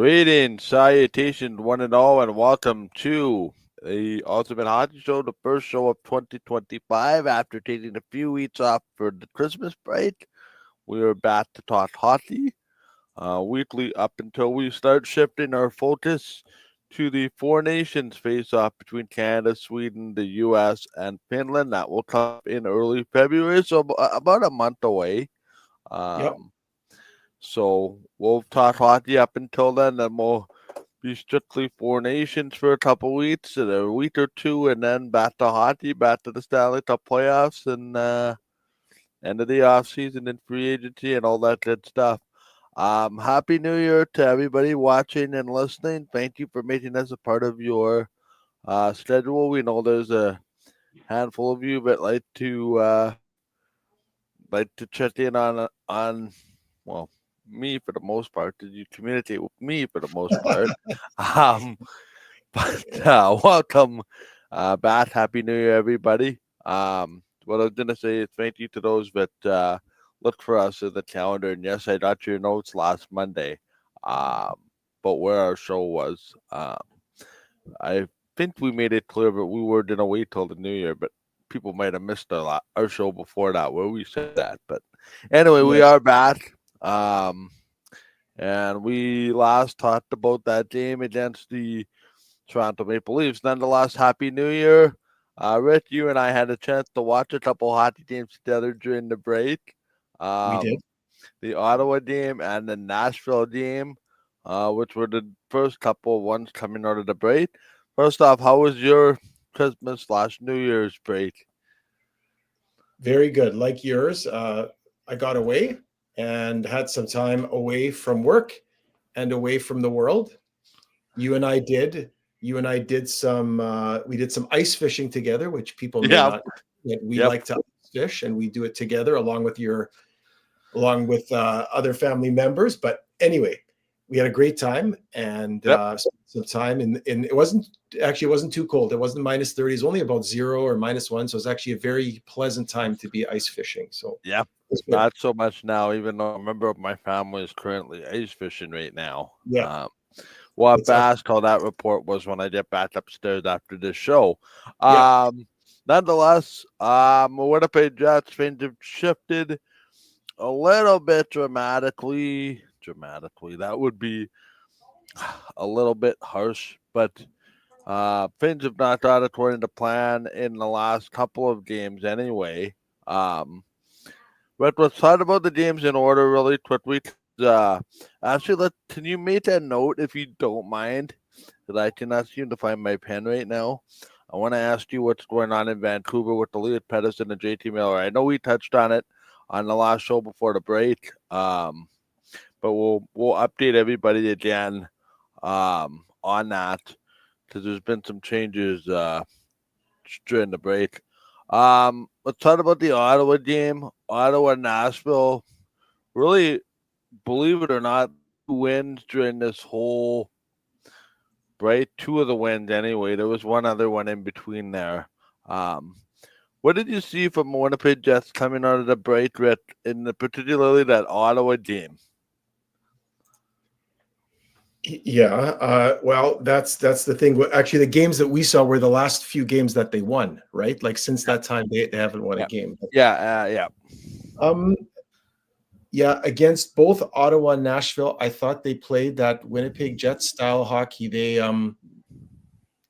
Greetings, salutations, one and all, and welcome to the Ultimate Hockey Show, the first show of 2025. After taking a few weeks off for the Christmas break, we are back to talk hockey weekly up until we start shifting our focus to the Four Nations face-off between Canada, Sweden, the U.S., and Finland. That will come in early February, so about a month away. Yep. So we'll talk hockey up until then we'll be strictly Four Nations for a couple weeks, and a week or two, and then back to hockey, back to the Stanley Cup playoffs, and end of the off season and free agency and all that good stuff. Happy New Year to everybody watching and listening. Thank you for making us a part of your schedule. We know there's a handful of you that like to check in on well, me for the most part. Did you communicate with me for the most part? um, but welcome back. Happy New Year, everybody. What I was gonna say is thank you to those that look for us in the calendar. And yes, I got your notes last Monday. Um, but where our show was, I think we made it clear that we were gonna wait till the New Year, but people might have missed our show before that where we said that. But anyway, we Yeah. are back. And we last talked about that game against the Toronto Maple Leafs. Nonetheless, Happy New Year. Rich, you and I had a chance to watch a couple hockey games together during the break. We did. The Ottawa game and the Nashville game, which were the first couple of ones coming out of the break. First off, how was your Christmas/New Year's break? Very good. Like yours, I got away and had some time away from work and away from the world. You and I did. You and I did some. We did some ice fishing together, which people may Yep. not. We Yep. like to ice fish, and we do it together along with other family members. But anyway, we had a great time and Yep. some time in it wasn't too cold. It wasn't minus 30. It's only about 0 or -1. So it's actually a very pleasant time to be ice fishing. So Yep. it's good. Not so much now, even though a member of my family is currently ice fishing right now. Yeah. Well, It's fast how that report was when I get back upstairs after this show. yeah. Nonetheless, Winnipeg Jets things have shifted a little bit dramatically. Dramatically, that would be a little bit harsh, but things have not gone according to plan in the last couple of games anyway. But let's talk about the games in order really quickly. Actually, can you make a note if you don't mind? Because I cannot seem to find my pen right now. I want to ask you what's going on in Vancouver with the Elliot Pettersson and JT Miller. I know we touched on it on the last show before the break, but we'll update everybody again on that because there's been some changes during the break. Let's talk about the Ottawa game. Ottawa, Nashville. Really, believe it or not, wins during this whole break. Two of the wins anyway. There was one other one in between there. What did you see from Winnipeg Jets coming out of the break, Rick, particularly that Ottawa game? Yeah. Well, that's the thing. Actually, the games that we saw were the last few games that they won, right? Like since that time, they haven't won a game. Yeah. Yeah, against both Ottawa and Nashville, I thought they played that Winnipeg Jets style hockey. They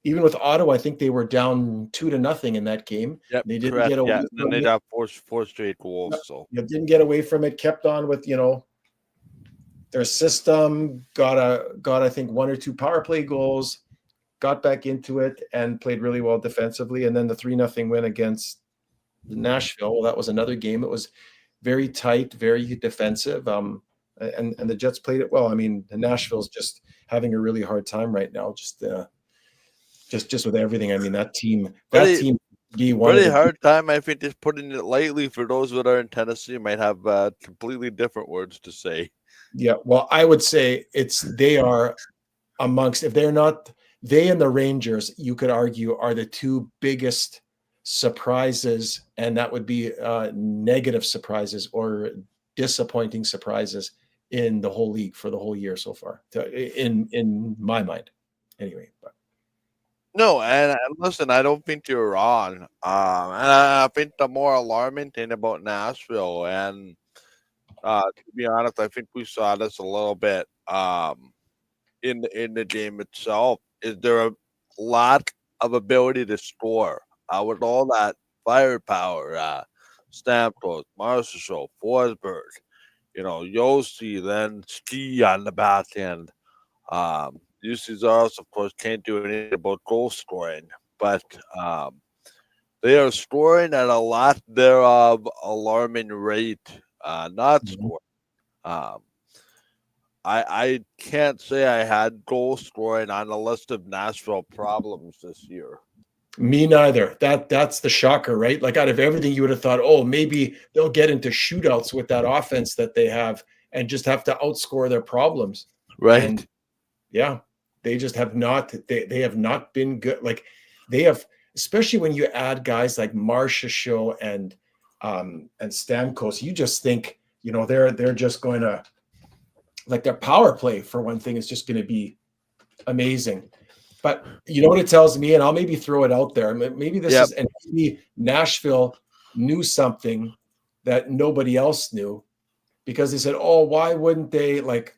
even with Ottawa, I think they were down 2-0 in that game. Yep, They didn't correct. get away Yeah, and then from they it. got four straight goals. So You didn't get away from it. Kept on with their system. Got I think 1 or 2 power play goals. Got back into it and played really well defensively. And then the 3-0 win against Nashville. Well, that was another game. It was very tight, very defensive. And the Jets played it well. I mean, Nashville's just having a really hard time right now. Just with everything. I mean, that team be one pretty of the hard time. I think just putting it lightly for those that are in Tennessee might have completely different words to say. Yeah, well, I would say they are amongst, if they're not, they and the Rangers, you could argue, are the two biggest surprises, and that would be negative surprises or disappointing surprises in the whole league for the whole year so far, in my mind. Anyway, but No, and listen, I don't think you're wrong. And I think the more alarming thing about Nashville, and to be honest, I think we saw this a little bit in the game itself, is there a lot of ability to score with all that firepower. Stamkos, Marshall, Forsberg, Yossi, then Ski on the back end. UC Zaros, of course, can't do anything about goal scoring, but they are scoring at a lot thereof alarming rate, not scoring. Um, I can't say I had goal scoring on the list of Nashville problems this year. me neither. That's the shocker, right? Like out of everything, you would have thought, oh, maybe they'll get into shootouts with that offense that they have and just have to outscore their problems. Right. And yeah, they just have not. They have not been good. Like they have, especially when you add guys like Marchessault and Stamkos. You just think, they're just going to, like, their power play for one thing is just going to be amazing. But you know what it tells me, and I'll maybe throw it out there. Maybe this is, and maybe Nashville knew something that nobody else knew, because they said, "Oh, why wouldn't they? Like,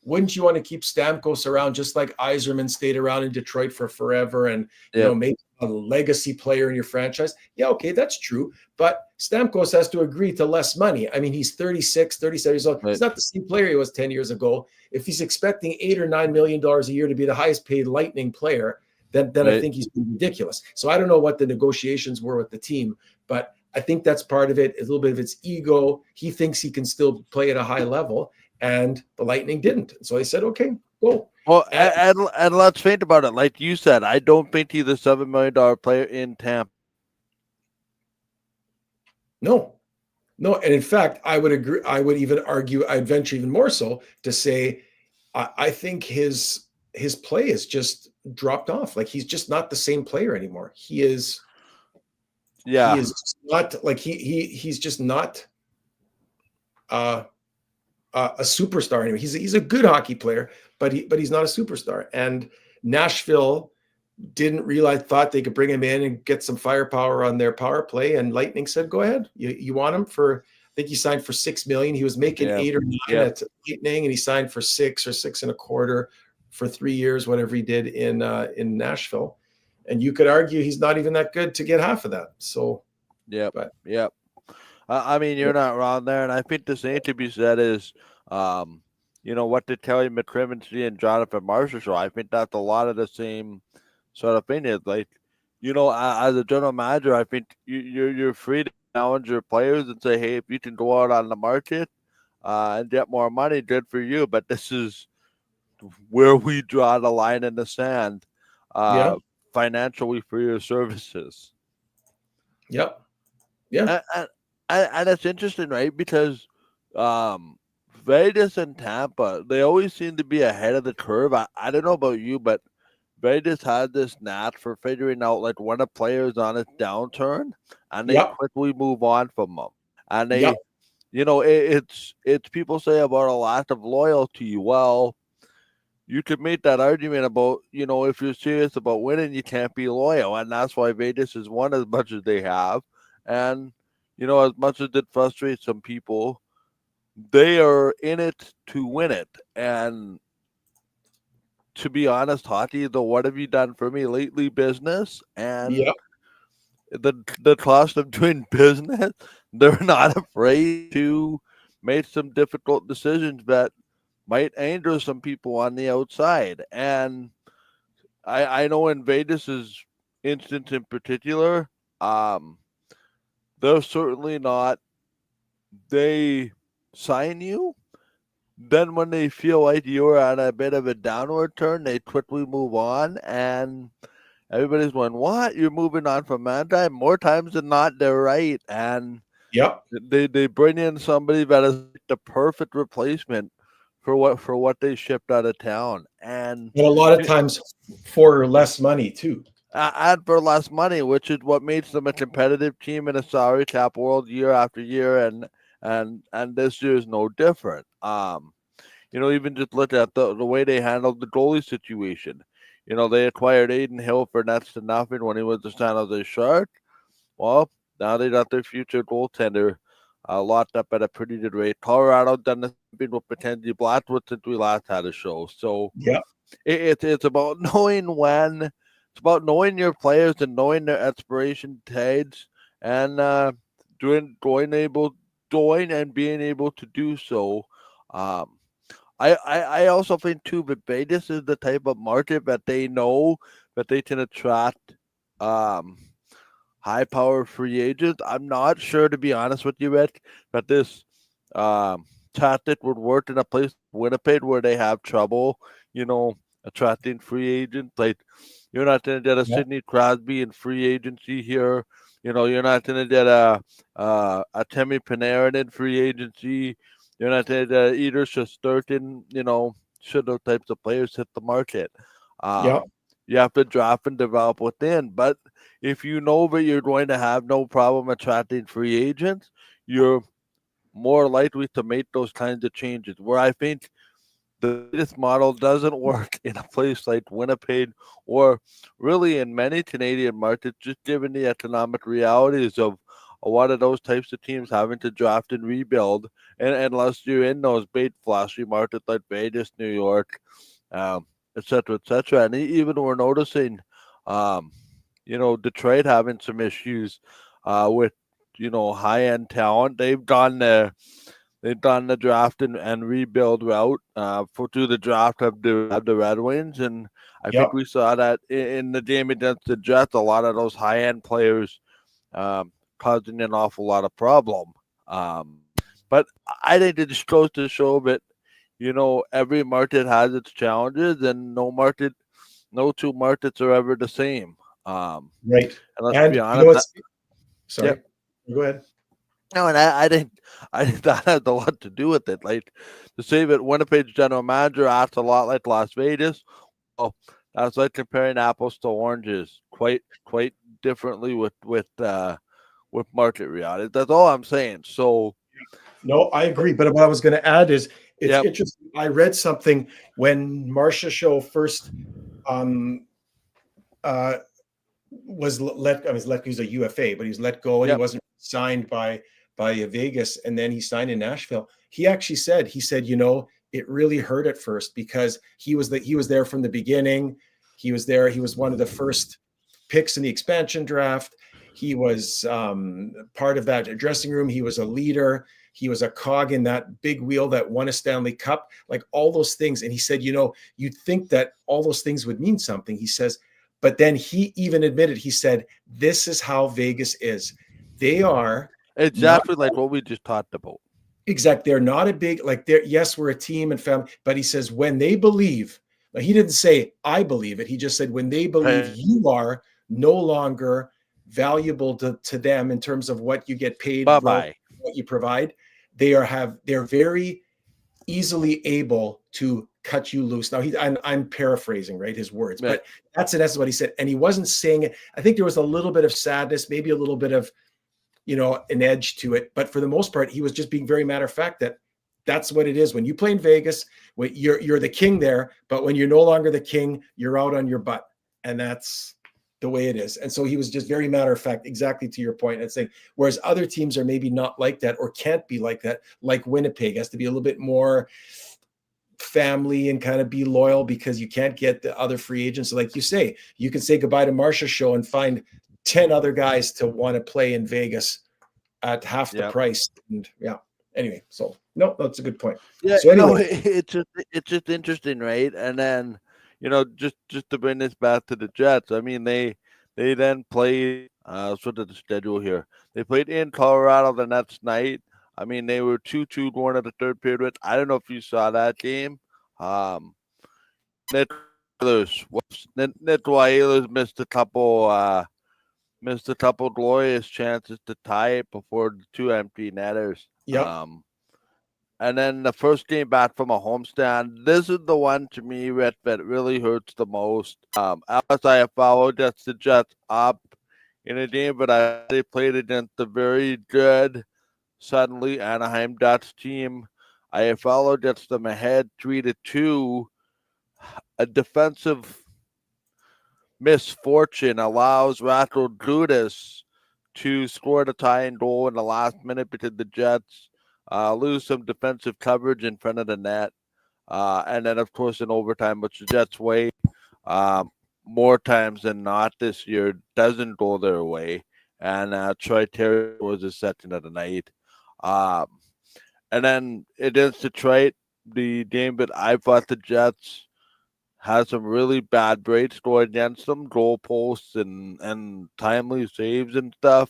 wouldn't you want to keep Stamkos around just like Yzerman stayed around in Detroit for forever and make a legacy player in your franchise?" Yeah, okay, that's true. But Stamkos has to agree to less money. I mean, he's 36, 37 years old. Right. He's not the same player he was 10 years ago. If he's expecting $8 or $9 million a year to be the highest paid Lightning player, then right. I think he's being ridiculous. So I don't know what the negotiations were with the team, but I think that's part of it. A little bit of its ego. He thinks he can still play at a high level, and the Lightning didn't. So I said, okay, go. Well, and let's think about it. Like you said, I don't think he's a $7 million player in Tampa. No. And in fact, I would agree. I would even argue, I'd venture even more so to say, I think his play is just dropped off. Like, he's just not the same player anymore. He is. Yeah. He is not like he's just not a superstar anymore. He's a good hockey player, but he's not a superstar. And Nashville thought they could bring him in and get some firepower on their power play. And Lightning said, go ahead. You want him for, I think he signed for $6 million. He was making 8 or 9 at Lightning, and he signed for 6 or 6.25 for 3 years, whatever he did in Nashville. And you could argue he's not even that good to get half of that. So, I mean, you're not wrong there. And I think the same to be said is, what did Kelly McCrimmon and Jonathan Marchessault? I think that's a lot of the same sort of thing. Is like, as a general manager, I think you're free to challenge your players and say, hey, if you can go out on the market and get more money, good for you. But this is where we draw the line in the sand financially for your services. Yep. Yeah. And it's interesting, right? Because Vegas and Tampa, they always seem to be ahead of the curve. I don't know about you, but Vegas had this knack for figuring out like when a player is on its downturn, and they quickly move on from them. And they, it's people say about a lack of loyalty. Well, you could make that argument about, if you're serious about winning, you can't be loyal, and that's why Vegas has won as much as they have. And as much as it frustrates some people, they are in it to win it. And to be honest, hockey, the what have you done for me lately business, and the cost of doing business, they're not afraid to make some difficult decisions that might anger some people on the outside. And I know in Vegas's instance in particular, they're certainly not, they sign you. Then when they feel like you're on a bit of a downward turn, they quickly move on, and everybody's going, what? You're moving on from Manti? More times than not, they're right. And they bring in somebody that is the perfect replacement for what they shipped out of town. And a lot of times for less money too. And for less money, which is what makes them a competitive team in a salary cap world year after year, and this year is no different. Even just look at the way they handled the goalie situation. They acquired Aiden Hill for next to nothing when he was the San Jose Shark. Well, now they got their future goaltender locked up at a pretty good rate. Colorado done the same thing with Mackenzie Blackwood since we last had a show. So Yeah. it's about knowing when. It's about knowing your players and knowing their expiration dates and doing and being able to do so. Um, I also think too that Vegas is the type of market that they know that they can attract um, high power free agents. I'm not sure, to be honest with you, Rick, that this um, tactic would work in a place like Winnipeg where they have trouble, you know, attracting free agents. Like you're not going to get a Yeah. Sidney Crosby in free agency here. You're not going to get a Timmy Panarin in free agency. You're not going to get either Shesterkin, should those types of players hit the market. Yeah. You have to draft and develop within. But if you know that you're going to have no problem attracting free agents, you're more likely to make those kinds of changes. Where I think this model doesn't work in a place like Winnipeg or really in many Canadian markets, just given the economic realities of a lot of those types of teams having to draft and rebuild, and unless you're in those big flashy markets like Vegas, New York, et cetera, et cetera. And even we're noticing, um, Detroit having some issues with, high end talent. They've done the draft and rebuild route for through the draft of the Red Wings, and I Yeah. think we saw that in the game against the Jets. A lot of those high end players causing an awful lot of problem. But I think it just goes to show that every market has its challenges, and no two markets are ever the same. Right. And let's And be you know honest, what's yeah, sorry. Go ahead. no, and I think that has a lot to do with it. Like to say that Winnipeg's general manager acts a lot like Las Vegas. Well, that's like comparing apples to oranges, quite differently with market reality. That's all I'm saying. So, No, I agree. But what I was going to add is it's yep, interesting. I read something when Marcia Show first um, uh, was let. I mean, let he was a UFA, but he was let go and he yep, wasn't signed by Vegas, and then he signed in Nashville. He actually said, it really hurt at first because he was there from the beginning. He was there. He was one of the first picks in the expansion draft. He was part of that dressing room. He was a leader. He was a cog in that big wheel that won a Stanley Cup, like all those things. And he said, you'd think that all those things would mean something. He says, but then he even admitted, he said, this is how Vegas is. They are not exactly like what we just talked about. exact. They're not a big, like they're, yes, we're a team and family, but he says, when they believe, like he didn't say, I believe it. He just said, when they believe Hey, you are no longer valuable to them in terms of what you get paid bye relative bye. to what you provide, they're very easily able to cut you loose. Now I'm paraphrasing, right, his words, Yeah, but that's in essence what he said. And he wasn't saying it. I think there was a little bit of sadness, maybe a little bit of, an edge to it. But for the most part, he was just being very matter of fact that that's what it is. When you play in Vegas, when you're the king there, but when you're no longer the king, you're out on your butt. And that's the way it is. And so he was just very matter of fact, exactly to your point, and saying, whereas other teams are maybe not like that or can't be like that, like Winnipeg has to be a little bit more family and kind of be loyal because you can't get the other free agents. So like you say, you can say goodbye to Marcia Show and find 10 other guys to want to play in Vegas at half the yeah, price. And yeah, anyway, so no, that's a good point. yeah. So anyway, It's just interesting, right? And then just to bring this back to the Jets. I mean, they then played. Let's look at the schedule here. They played in Colorado the next night. I mean, they were 2-2 going at the third period. I don't know if you saw that game. Um, Nick Nick Ehlers missed a couple glorious chances to tie it before the two empty netters. yeah, And then the first game back from a homestand. This is the one to me, Rhett, that really hurts the most. As I have followed, that's the Jets up in a game, but they played against the very good, suddenly Anaheim Ducks team. IFL gets them ahead 3-2. A defensive misfortune allows Ratko Gudas to score the tying goal in the last minute because the Jets lose some defensive coverage in front of the net. And then, of course, in overtime, which the Jets' way more times than not this year doesn't go their way. And Troy Terry was the second of the night. And then against Detroit, the game that I thought the Jets had some really bad breaks go against them, goal posts and timely saves and stuff.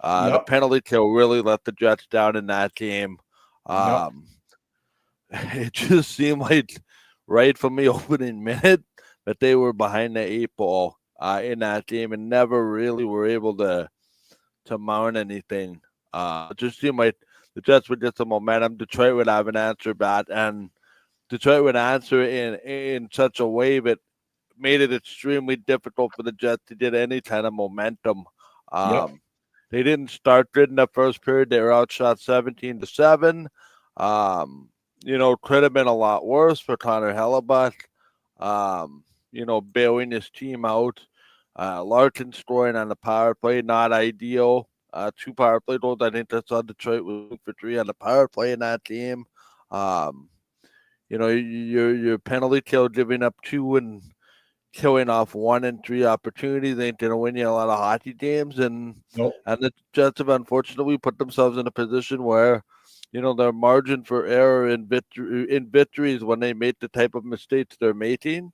The penalty kill really let the Jets down in that game. It just seemed like right from the opening minute that they were behind the 8 ball in that game and never really were able to mount anything. It just seemed like the Jets would get some momentum. Detroit would have an answer bat, and Detroit would answer in such a way that made it extremely difficult for the Jets to get any kind of momentum. They didn't start good in the first period. They were outshot 17-7. Could have been a lot worse for Connor Hellebuck. Bailing his team out. Larkin scoring on the power play, not ideal. 2 power play goals. I think that's on Detroit was for 3 on the power play in that game. Your penalty kill, giving up 2 and killing off 1 and 3 opportunities ain't gonna win you a lot of hockey games. And the Jets have unfortunately put themselves in a position where, their margin for error in victories when they make the type of mistakes they're making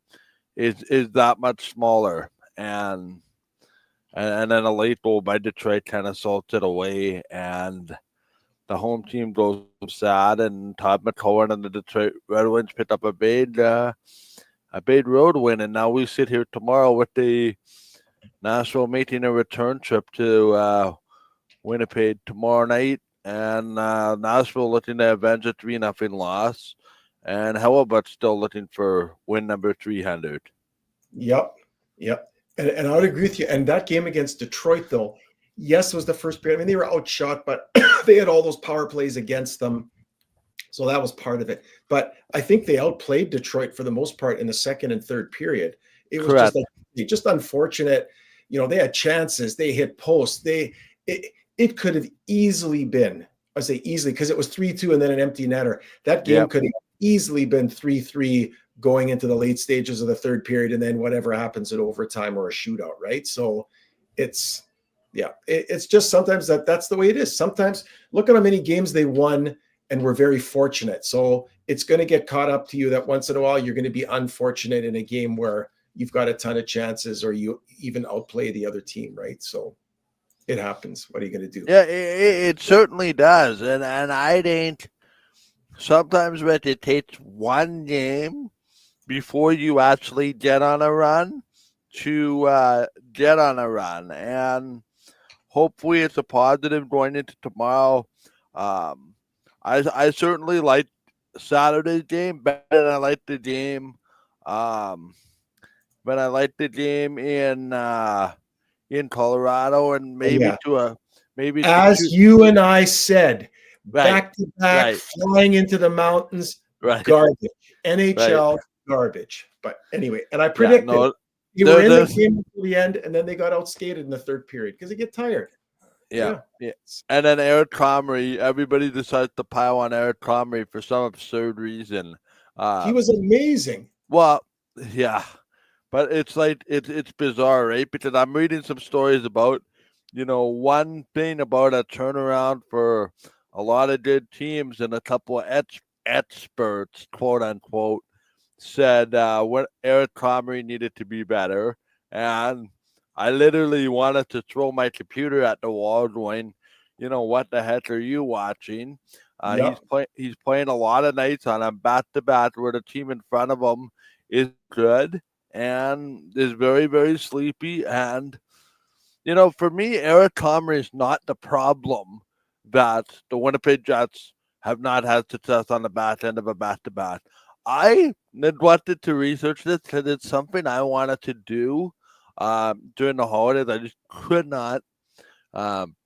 is that much smaller. And then a late goal by Detroit kind of salts it away, and the home team goes sad. And Todd McCowan and the Detroit Red Wings picked up a big road win, and now we sit here tomorrow with the Nashville making a return trip to Winnipeg tomorrow night, and Nashville looking to avenge a 3-0 loss, and Hellebuck still looking for win number 300. Yep. And I would agree with you. And that game against Detroit, though, yes, was the first period. I mean, they were outshot, but they had all those power plays against them. So that was part of it. But I think they outplayed Detroit for the most part in the second and third period. It was just unfortunate. They had chances. They hit posts. It could have easily been, I say easily, because it was 3-2 and then an empty netter. That game could have easily been 3-3 going into the late stages of the third period, and then whatever happens in overtime or a shootout, right? So it's just sometimes that's the way it is. Sometimes look at how many games they won and were very fortunate. So it's going to get caught up to you that once in a while you're going to be unfortunate in a game where you've got a ton of chances or you even outplay the other team, right? So it happens. What are you going to do? Yeah, it certainly does. And I think sometimes Rich, it takes one game before you actually get on a run to get on a run. And hopefully it's a positive going into tomorrow. I certainly like Saturday's game better than I like the game. But I like the game in Colorado, and maybe you and I said, back to back, flying into the mountains, garbage. NHL garbage. But anyway, and I predicted you were in the game until the end, and then they got outskated in the third period because they get tired. Yeah. And then Eric Comrie, everybody decides to pile on Eric Comrie for some absurd reason. He was amazing. Well, yeah. But it's like it's bizarre, right? Because I'm reading some stories about, one thing about a turnaround for a lot of good teams, and a couple of experts, quote unquote, said what Eric Comrie needed to be better. And I literally wanted to throw my computer at the wall going, what the heck are you watching? He's playing a lot of nights on a bat-to-bat where the team in front of him is good and is very, very sleepy. And, for me, Eric Comrie is not the problem that the Winnipeg Jets have not had success on the back end of a bat-to-bat. I neglected to research this because it's something I wanted to do during the holidays. I just could not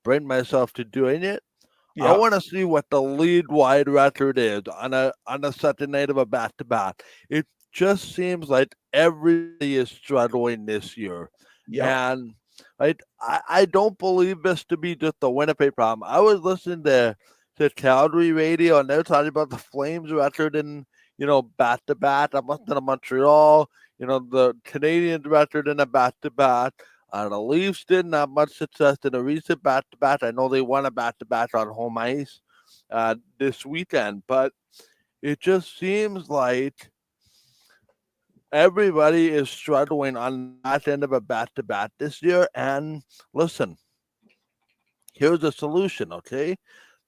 bring myself to doing it. I want to see what the league wide record is on a Saturday night of a back to back. It just seems like everybody is struggling this year. Yeah. And I don't believe this to be just a Winnipeg problem. I was listening to Calgary radio, and they're talking about the Flames record in, back to back. I'm listening to Montreal, the Canadians record in a back to back. The Leafs didn't have much success in a recent back to back. I know they won a back to back on home ice this weekend, but it just seems like everybody is struggling on that end of a bat-to-bat this year. And listen, here's a solution, okay?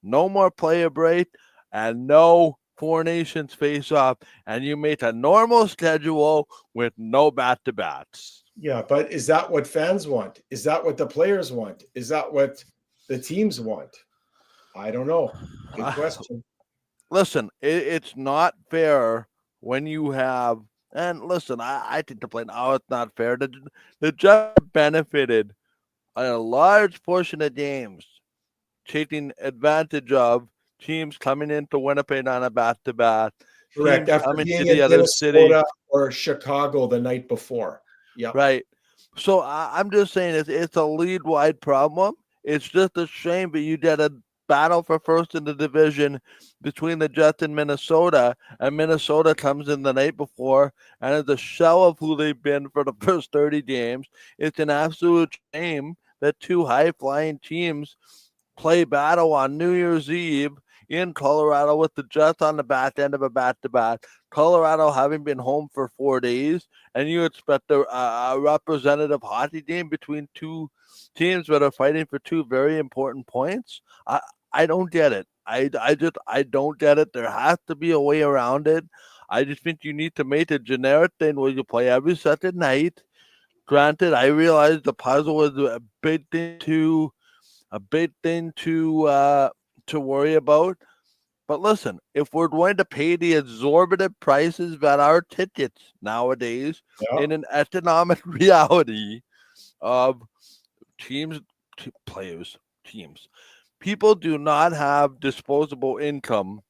No more player break and no Four Nations face-off, and you make a normal schedule with no bat-to-bats. Yeah, but is that what fans want? Is that what the players want? Is that what the teams want? I don't know. Good question. Listen, it's not fair when you have. And listen, I think the play now it's not fair. The Jets benefited a large portion of games, taking advantage of teams coming into Winnipeg on a bat-to-bat. Correct. After coming being to the in other Minnesota city or Chicago the night before. Yeah. Right. So I'm just saying it's a league-wide problem. It's just a shame that you did a battle for first in the division between the Jets and Minnesota comes in the night before and is a shell of who they've been for the first 30 games. It's an absolute shame that two high-flying teams play battle on New Year's Eve in Colorado with the Jets on the back end of a bat-to-bat. Colorado having been home for 4 days, and you expect a representative hockey game between two teams that are fighting for two very important points. I don't get it. I don't get it. There has to be a way around it. I just think you need to make a generic thing where you play every second night. Granted, I realize the puzzle is a big thing to worry about. But listen, if we're going to pay the exorbitant prices that are tickets nowadays in an economic reality of teams, people do not have disposable income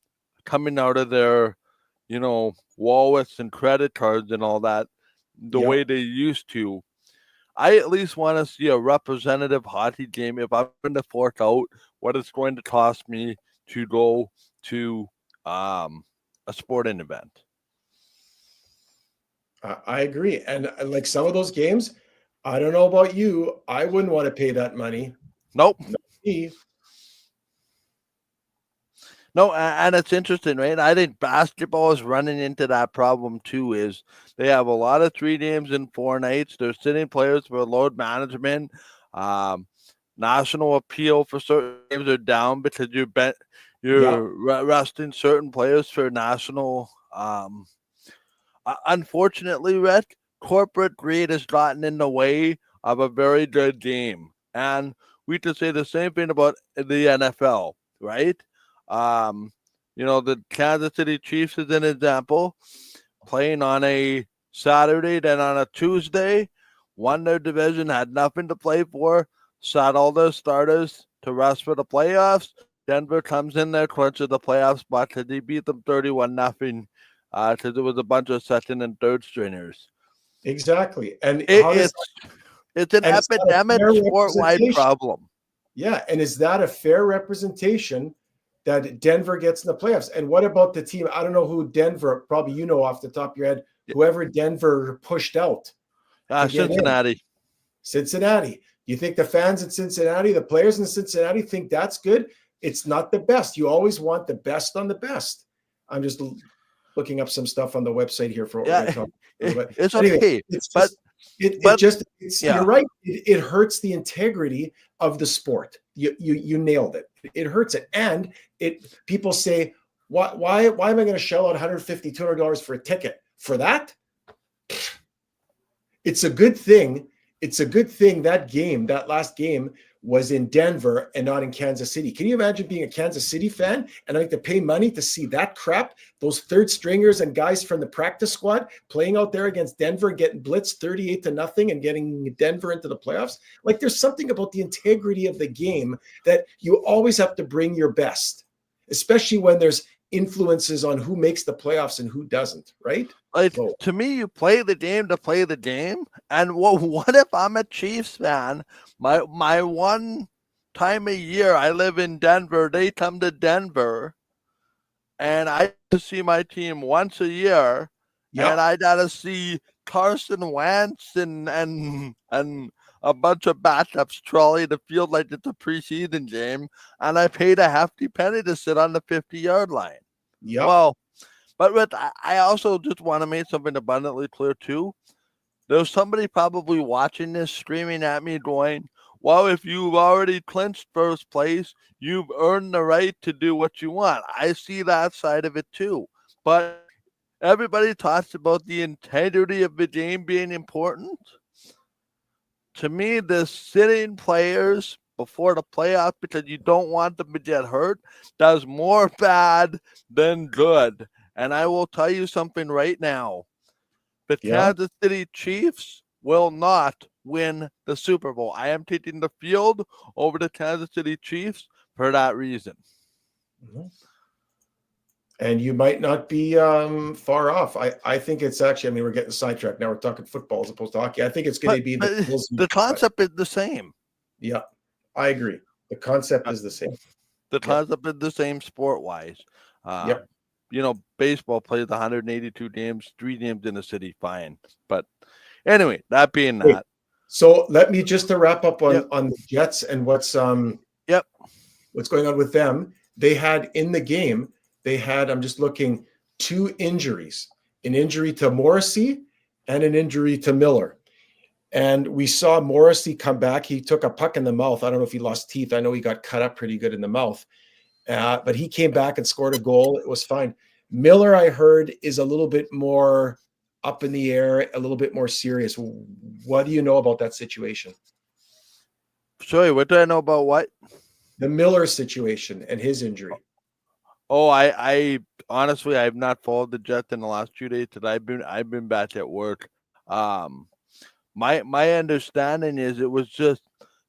coming out of their, wallets and credit cards and all that the way they used to. I at least want to see a representative hockey game if I'm going to fork out what it's going to cost me to go to a sporting event. I agree. And like some of those games, I don't know about you, I wouldn't want to pay that money. Nope. Not me. No, and it's interesting, right? I think basketball is running into that problem too. Is they have a lot of 3 games in 4 nights. They're sitting players for load management. National appeal for certain games are down because you're resting certain players for national. Unfortunately, Rick, corporate greed has gotten in the way of a very good game, and we could say the same thing about the NFL, right? The Kansas City Chiefs is an example, playing on a Saturday, then on a Tuesday, won their division, had nothing to play for, sat all their starters to rest for the playoffs. Denver comes in there, clinches the playoff spot because they beat them 31-0 because it was a bunch of second and third stringers. Exactly. And it's an epidemic sport-wide problem. Yeah, and is that a fair representation that Denver gets in the playoffs? And what about the team? I don't know who Denver, probably off the top of your head, whoever Denver pushed out. Cincinnati. Cincinnati. You think the fans in Cincinnati, the players in Cincinnati think that's good? It's not the best. You always want the best on the best. I'm just looking up some stuff on the website here for what we're going to talk about. It's okay. You're right. It hurts the integrity of the sport. You nailed it. It hurts it. And people say, why am I going to shell out $150, $200 for a ticket for that? It's a good thing. It's a good thing that last game was in Denver and not in Kansas City. Can you imagine being a Kansas City fan and having to pay money to see that crap? Those third stringers and guys from the practice squad playing out there against Denver and getting blitzed 38-0 and getting Denver into the playoffs. Like, there's something about the integrity of the game that you always have to bring your best, especially when there's influences on who makes the playoffs and who doesn't, right? Like, to me, you play the game to play the game. And what if I'm a Chiefs fan? My one time a year, I live in Denver. They come to Denver, and I see my team once a year. Yep. And I gotta see Carson Wentz and a bunch of backups trolley the field like it's a preseason game, and I paid a hefty penny to sit on the 50-yard line. Yeah. Well, but I also just want to make something abundantly clear too. There's somebody probably watching this screaming at me going, well, if you've already clinched first place, you've earned the right to do what you want. I see that side of it too. But everybody talks about the integrity of the game being important. To me, the sitting players before the playoffs, because you don't want them to get hurt, does more bad than good. And I will tell you something right now. The Kansas City Chiefs will not win the Super Bowl. I am taking the field over the Kansas City Chiefs for that reason. Mm-hmm. And you might not be far off. I think it's actually, I mean, we're getting sidetracked. Now we're talking football as opposed to hockey. I think it's going to be the concept is the same. Yeah, I agree. The concept is the same. The concept is the same sport-wise. You know, baseball plays 182 games, 3 games in the city, fine. But anyway, that being that. So let me just to wrap up on the Jets and what's going on with them. They had in the game, I'm just looking, 2 injuries, an injury to Morrissey and an injury to Miller. And we saw Morrissey come back. He took a puck in the mouth. I don't know if he lost teeth. I know he got cut up pretty good in the mouth. But he came back and scored a goal. It was fine. Miller, I heard, is a little bit more up in the air, a little bit more serious. What do you know about that situation? Sorry, what do I know about what? The Miller situation and his injury. Oh, I honestly, I have not followed the Jets in the last 2 days because I've been back at work. My understanding is it was just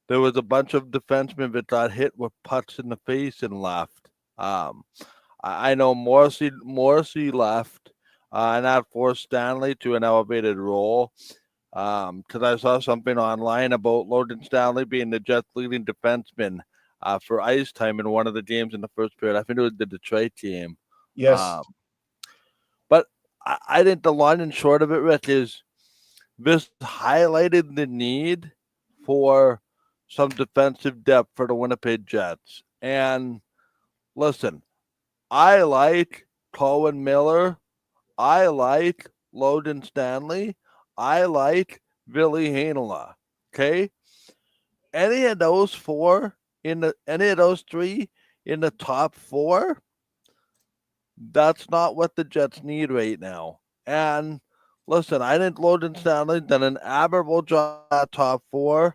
there was a bunch of defensemen that got hit with pucks in the face and left. I know Morrissey left, and that forced Stanley to an elevated role. Because I saw something online about Logan Stanley being the Jets' leading defenseman for ice time in one of the games in the first period. I think it was the Detroit game. Yes. But I think the long and short of it, Rick, is this highlighted the need for some defensive depth for the Winnipeg Jets. And listen, I like Colin Miller. I like Logan Stanley. I like Ville Heinola. Okay? Any of those 3 in the top 4, that's not what the Jets need right now. And listen, I think Logan Stanley done an admirable job at top 4.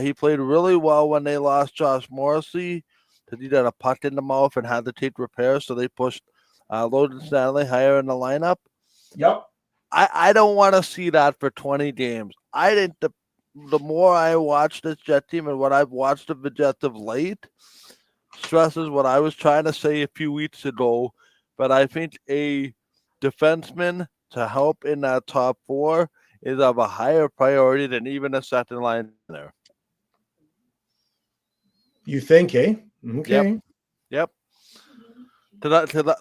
He played really well when they lost Josh Morrissey because he got a puck in the mouth and had to take repairs, so they pushed Logan Stanley higher in the lineup. Yep. I don't want to see that for 20 games. I think the more I watch this Jet team and what I've watched of the Jets of late stresses what I was trying to say a few weeks ago, but I think a defenseman to help in that top 4 is of a higher priority than even a second line there. You think, eh? Okay. Yep.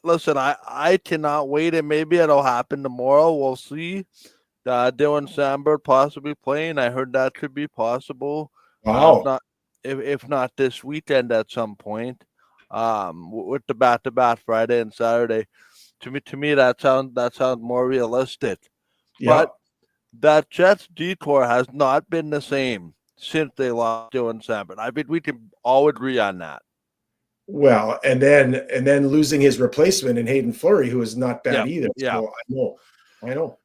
Listen, I cannot wait, and maybe it'll happen tomorrow. We'll see. Dylan Samberg possibly playing. I heard that could be possible. Wow. If not this weekend at some point, with the back-to-back Friday and Saturday. To me, that sounds more realistic. Yeah. But that Jets decor has not been the same since they lost Dylan Samberg. I think we can all agree on that. Well, and then losing his replacement in Hayden Fleury, who is not bad either. Yeah. So I know.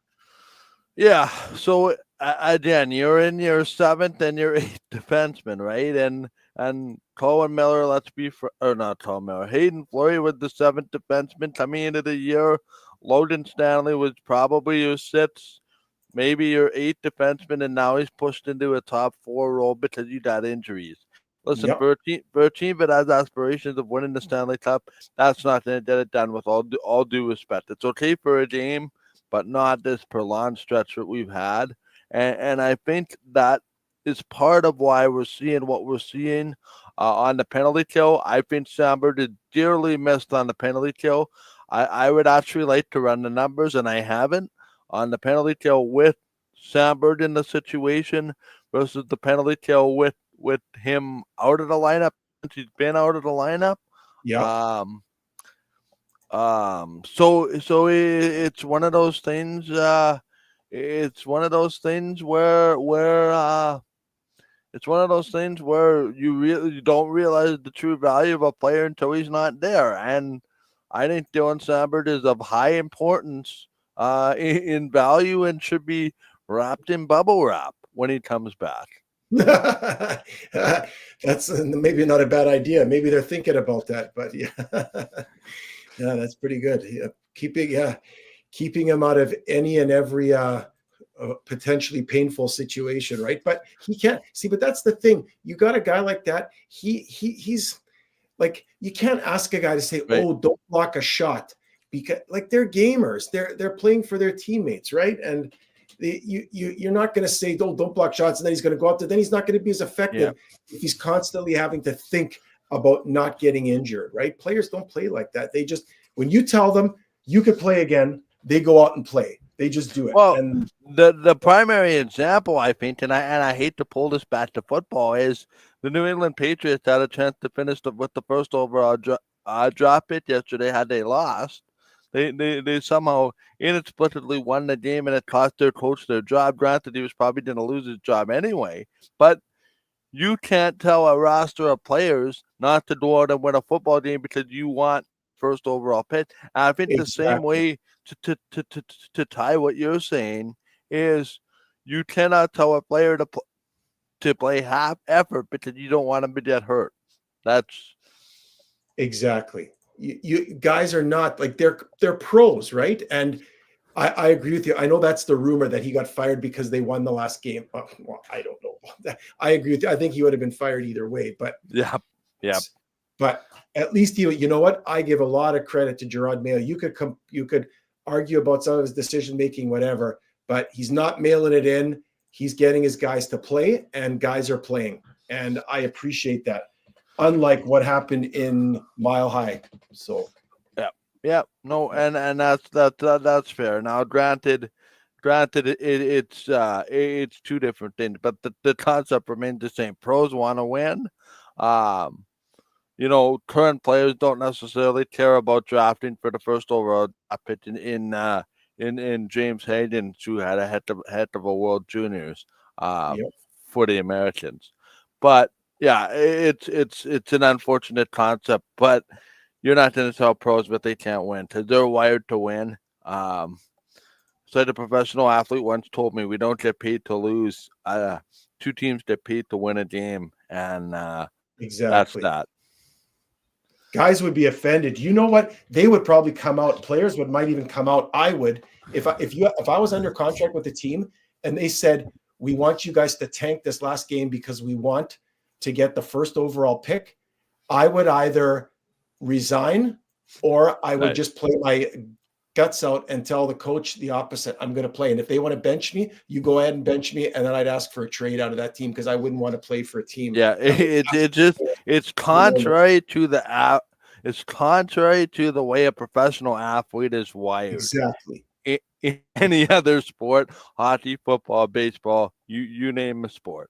Yeah. So again, you're in your 7th and your 8th defenseman, right? And And Cohen Miller, not Cohen Miller, Hayden Fleury was the seventh defenseman coming into the year. Logan Stanley was probably your sixth, maybe your eighth defenseman, and now he's pushed into a top four role because you got injuries. Listen, Yep. for a team that has aspirations of winning the Stanley Cup, that's not going to get it done with all due respect. It's okay for a game, but not this prolonged stretch that we've had. And I think that is part of why we're seeing what we're seeing on the penalty kill. I think Sambert is dearly missed on the penalty kill. I would actually like to run the numbers, and I haven't, on the penalty kill with Sambert in the situation versus the penalty kill with him out of the lineup. He's been out of the lineup. Yeah. So it's one of those things. It's one of those things where it's one of those things where you don't realize the true value of a player until he's not there. And I think Dylan Sambert is of high importance in value and should be wrapped in bubble wrap when he comes back. That's maybe not a bad idea. Maybe they're thinking about that, but yeah, yeah, that's pretty good. Yeah. Keeping him out of any and every potentially painful situation, right? But he can't see. But that's the thing. You got a guy like that. He's like, you can't ask a guy to say, Right. "Oh, don't block a shot," because like they're gamers. They're playing for their teammates, right? And you're not going to say, don't block shots, and then he's going to go up there. Then he's not going to be as effective if he's constantly having to think about not getting injured, right? Players don't play like that. They just, when you tell them you could play again, they go out and play. They just do it. Well, and the primary example, I think, and I hate to pull this back to football, is the New England Patriots had a chance to finish with the first overall drop pick yesterday. Had they lost, they somehow inexplicably won the game, and it cost their coach their job. Granted, he was probably going to lose his job anyway, but you can't tell a roster of players not to go out and win a football game because you want first overall pick. And I think the same way to tie what you're saying is you cannot tell a player to play half effort because you don't want him to get hurt. That's exactly. You guys are not like, they're pros, right? And I agree with you. I know that's the rumor that he got fired because they won the last game. Well, I don't know. I agree with you. I think he would have been fired either way. But yeah. But at least you know what? I give a lot of credit to Gerard Mayo. You could argue about some of his decision making, whatever, but he's not mailing it in. He's getting his guys to play, and guys are playing, and I appreciate that. Unlike what happened in Mile High. So. Yeah, no, and that's fair. Now, granted, it's two different things, but the concept remains the same. Pros want to win. Current players don't necessarily care about drafting for the first overall draft pick in James Hayden, who had a head of a World Juniors for the Americans. But yeah, it's an unfortunate concept, but you're not going to tell pros that they can't win because they're wired to win. So the professional athlete once told me, we don't get paid to lose. Two teams get paid to win a game, and Exactly. that's that. Guys would be offended. You know what? They would probably come out. Players might even come out. I would, if I was under contract with the team and they said, we want you guys to tank this last game because we want to get the first overall pick, I would either resign or I would just play my guts out and tell the coach the opposite. I'm going to play. And if they want to bench me, you go ahead and bench me. And then I'd ask for a trade out of that team because I wouldn't want to play for a team. Yeah, it's contrary to it's contrary to the way a professional athlete is wired. Exactly. In any other sport, hockey, football, baseball, you name a sport.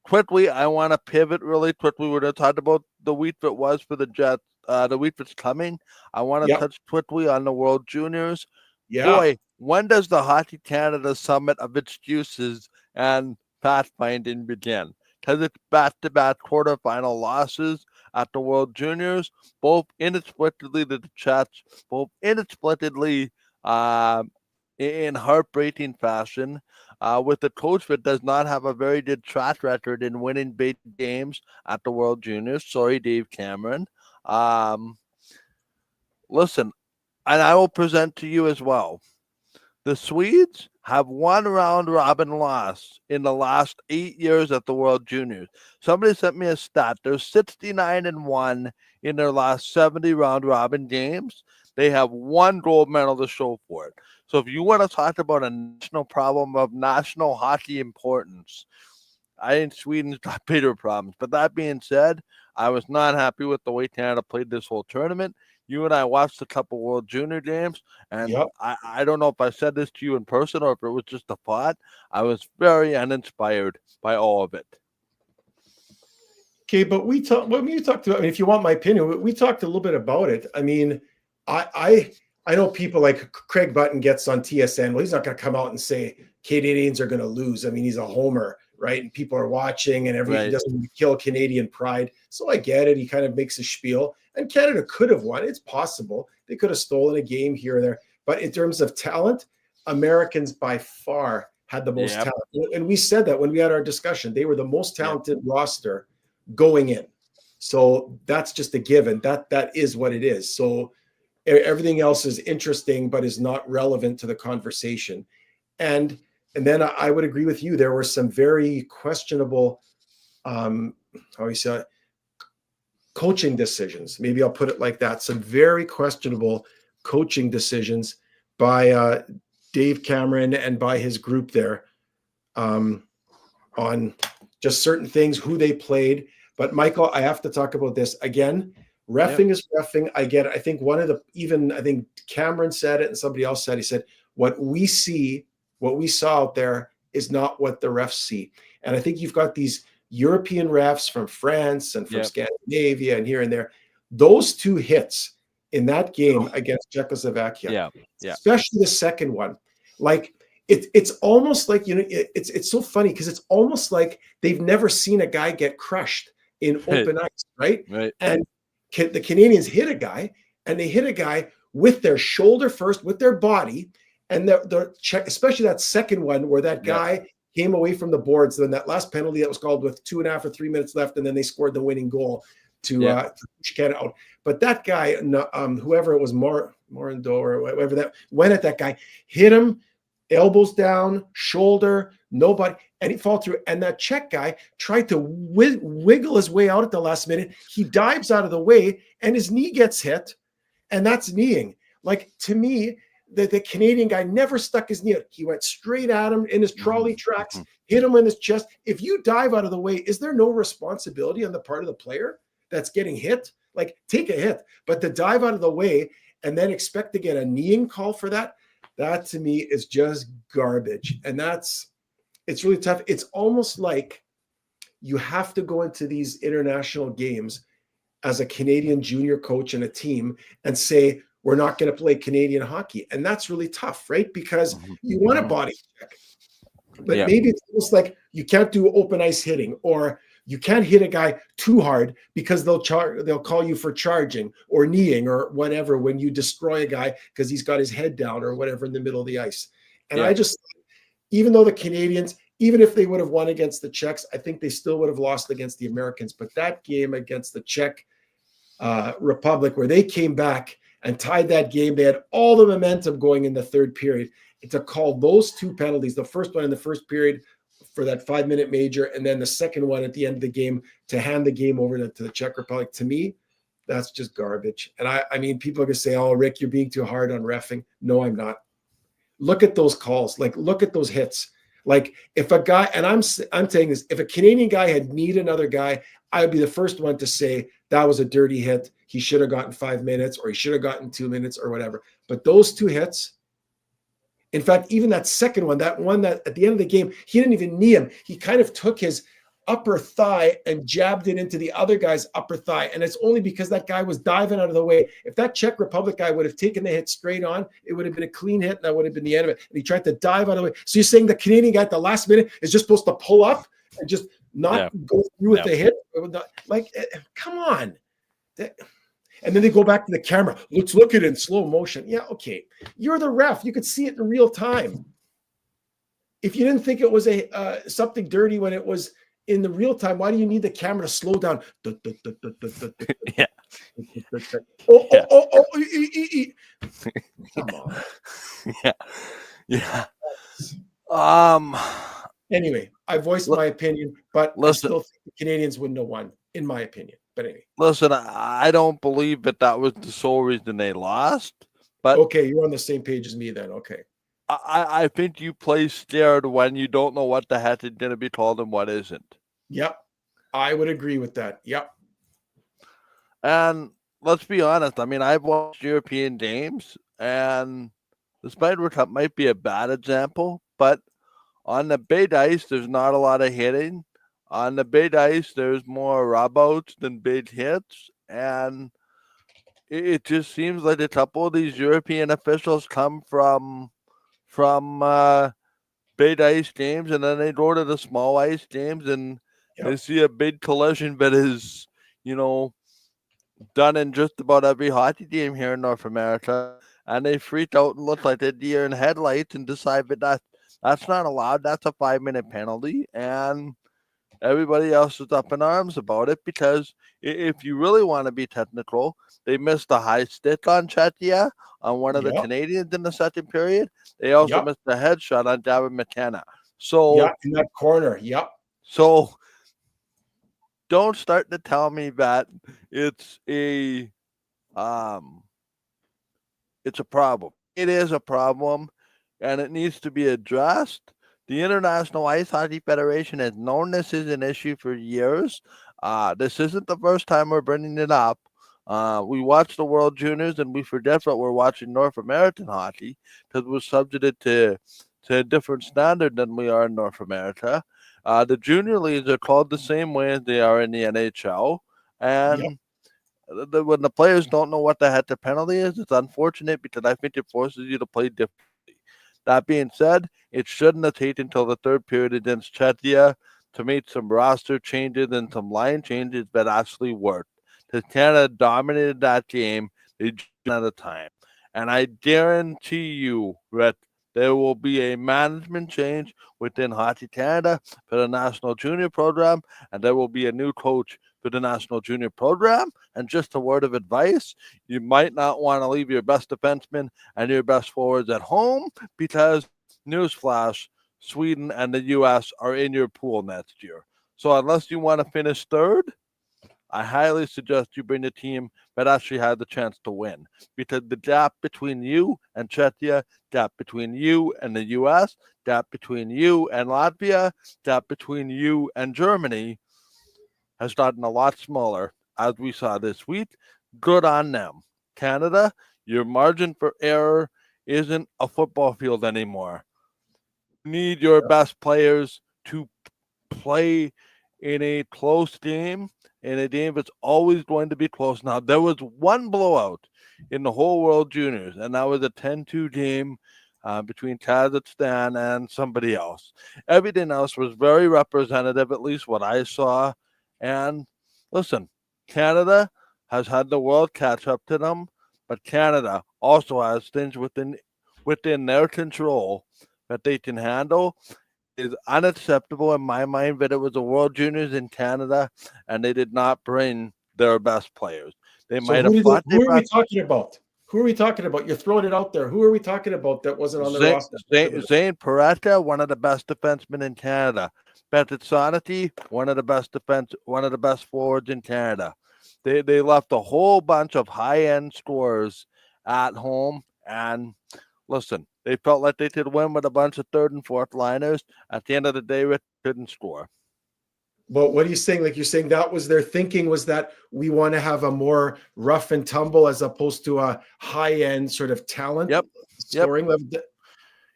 Quickly, I want to pivot really quickly. We're going to talk about the week that was for the Jets. The week that's coming. I want to touch quickly on the World Juniors. Yeah. Boy, when does the Hockey Canada Summit of excuses and pathfinding begin? Because it's back-to-back quarterfinal losses at the World Juniors, both inexplicably to the Jets, both inexplicably in heartbreaking fashion with a coach that does not have a very good track record in winning big games at the World Juniors. Sorry, Dave Cameron. Listen, and I will present to you as well. The Swedes have one round robin loss in the last 8 years at the World Juniors. Somebody sent me a stat. They're 69-1 in their last 70 round robin games. They have one gold medal to show for it. So if you want to talk about a national problem of national hockey importance, I think Sweden's got bigger problems. But that being said, I was not happy with the way Canada played this whole tournament. You and I watched a couple World Junior games, and Yep. I don't know if I said this to you in person or if it was just a thought. I was very uninspired by all of it. Okay, but when you talked about, I mean, if you want my opinion, we talked a little bit about it. I mean, I know people like Craig Button gets on TSN. Well, he's not going to come out and say Canadians are going to lose. I mean, he's a homer, right? And people are watching, and he doesn't kill Canadian pride. So I get it. He kind of makes a spiel. And Canada could have won. It's possible. They could have stolen a game here or there. But in terms of talent, Americans by far had the most talent. And we said that when we had our discussion. They were the most talented roster going in. So that's just a given. That is what it is. So everything else is interesting, but is not relevant to the conversation. And then I would agree with you. There were some very questionable, coaching decisions. Maybe I'll put it like that. Some very questionable coaching decisions by Dave Cameron and by his group there on just certain things, who they played. But Michael, I have to talk about this again. Reffing is reffing. I get it. I think I think Cameron said it and somebody else said, he said, what we saw out there is not what the refs see. And I think you've got these European refs from France and from Scandinavia and here and there. Those two hits in that game against Czechoslovakia, especially the second one, like it's almost like, it's so funny because it's almost like they've never seen a guy get crushed in open ice, right? And the Canadians hit a guy, and they hit a guy with their shoulder first, with their body, and the check, especially that second one where that guy came away from the boards. Then that last penalty that was called with 2.5 or 3 minutes left, and then they scored the winning goal to push Canada out. But that guy, whoever it was, Morando or whatever, that went at that guy, hit him, elbows down, shoulder, nobody, and he fall through. And that Czech guy tried to wiggle his way out at the last minute. He dives out of the way, and his knee gets hit, and that's kneeing. Like, to me, the Canadian guy never stuck his knee out. He went straight at him in his trolley tracks, hit him in his chest. If you dive out of the way, is there no responsibility on the part of the player that's getting hit? Like, take a hit, but to dive out of the way and then expect to get a kneeing call for that to me is just garbage. And it's really tough. It's almost like you have to go into these international games as a Canadian junior coach and a team and say, we're not going to play Canadian hockey. And that's really tough, right? Because you want a body check. But maybe it's almost like you can't do open ice hitting, or you can't hit a guy too hard because they'll call you for charging or kneeing or whatever when you destroy a guy because he's got his head down or whatever in the middle of the ice. And I just, even though the Canadians, even if they would have won against the Czechs, I think they still would have lost against the Americans. But that game against the Czech Republic, where they came back and tied that game, they had all the momentum going in the third period. To call those two penalties, the first one in the first period for that 5-minute major, and then the second one at the end of the game to hand the game over to the Czech Republic, to me, that's just garbage. And I mean, people are going to say, oh, Rick, you're being too hard on reffing. No, I'm not. Look at those calls. Like, look at those hits. Like, if a guy, and I'm saying this, if a Canadian guy had kneed another guy, I would be the first one to say that was a dirty hit. He should have gotten 5 minutes, or he should have gotten 2 minutes, or whatever. But those two hits, in fact, even that second one, that one that at the end of the game, he didn't even knee him. He kind of took his upper thigh and jabbed it into the other guy's upper thigh. And it's only because that guy was diving out of the way. If that Czech Republic guy would have taken the hit straight on, it would have been a clean hit, and that would have been the end of it. And he tried to dive out of the way. So you're saying the Canadian guy at the last minute is just supposed to pull up and just not go through with the hit? Like, come on. And then they go back to the camera. Let's look at it in slow motion. Yeah, okay. You're the ref. You could see it in real time. If you didn't think it was something dirty when it was in the real time, why do you need the camera to slow down? Yeah. Come on. Yeah. Anyway, I voiced my opinion, but I still think the Canadians wouldn't have won, in my opinion. But anyway. Listen, I don't believe that was the sole reason they lost. But okay, you're on the same page as me then. Okay. I think you play scared when you don't know what the heck is going to be told and what isn't. Yep. I would agree with that. Yep. And let's be honest. I mean, I've watched European games, and the Spider Cup might be a bad example, but on the big ice, there's not a lot of hitting. On the big ice, there's more rubouts than big hits, and it just seems like a couple of these European officials come from big ice games, and then they go to the small ice games, and they see a big collision that is, done in just about every hockey game here in North America, and they freak out and look like a deer in headlights and decide that that's not allowed. That's a 5-minute penalty, and everybody else is up in arms about it because if you really want to be technical, they missed a high stick on Chetya on one of the Canadians in the second period. They also missed a headshot on David McKenna. So in that corner. Yep. So don't start to tell me that it's a problem. It is a problem, and it needs to be addressed. The International Ice Hockey Federation has known this is an issue for years. This isn't the first time we're bringing it up. We watch the World Juniors, and we forget that we're watching North American hockey because we're subjected to a different standard than we are in North America. The junior leagues are called the same way as they are in the NHL, and when the players don't know what the heck the penalty is, it's unfortunate because I think it forces you to play differently. That being said, it shouldn't have taken until the third period against Chetya to make some roster changes and some line changes that actually worked. Because Canada dominated that game, they just ran out of time. And I guarantee you that there will be a management change within Hockey Canada for the National Junior Program, and there will be a new coach for the National Junior Program. And just a word of advice, you might not want to leave your best defensemen and your best forwards at home because, newsflash, Sweden and the U.S. are in your pool next year. So unless you want to finish third, I highly suggest you bring a team that actually had the chance to win, because the gap between you and Czechia, gap between you and the U.S., gap between you and Latvia, gap between you and Germany has gotten a lot smaller, as we saw this week. Good on them. Canada, your margin for error isn't a football field anymore. You need your best players to play in a close game, in a game that's always going to be close. Now, there was one blowout in the whole World Juniors, and that was a 10-2 game between Kazakhstan and somebody else. Everything else was very representative, at least what I saw. And listen, Canada has had the world catch up to them, but Canada also has things within their control that they can handle. Is unacceptable in my mind that it was the World Juniors in Canada and they did not bring their best players. They might have thought. Who are we talking about? Who are we talking about? You're throwing it out there. Who are we talking about that wasn't on the roster? Zane Paretta, one of the best defensemen in Canada. Pettit Sonati, one of the best forwards in Canada. They left a whole bunch of high-end scorers at home, and listen, they felt like they could win with a bunch of third and fourth liners. At the end of the day, Rick couldn't score. But what are you saying? Like, you're saying that was their thinking, was that we want to have a more rough and tumble as opposed to a high-end sort of talent scoring level.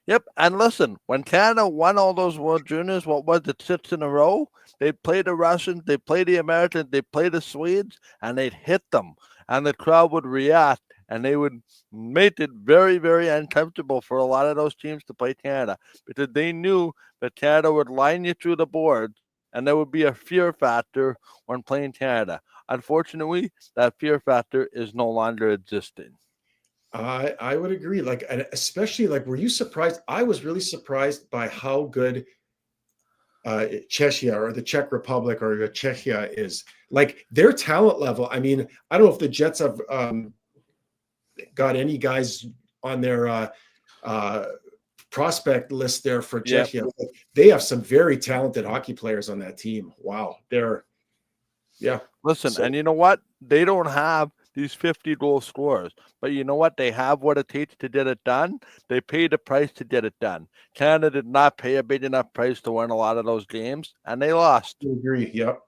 Yep. And listen, when Canada won all those World Juniors, what was it, 6 in a row? They played the Russians, they played the Americans, they played the Swedes, and they'd hit them. And the crowd would react, and they would make it very, very uncomfortable for a lot of those teams to play Canada, because they knew that Canada would line you through the board and there would be a fear factor when playing Canada. Unfortunately, that fear factor is no longer existing. I would agree. Like, and especially like, were you surprised? I was really surprised by how good Czechia or the Czech Republic or Czechia is. Like their talent level. I mean, I don't know if the Jets have got any guys on their prospect list there for Czechia. But they have some very talented hockey players on that team. Wow, Listen, and you know what? They don't have these 50-goal scorers, but you know what? They have what it takes to get it done. They paid the price to get it done. Canada did not pay a big enough price to win a lot of those games, and they lost. I agree. Yep.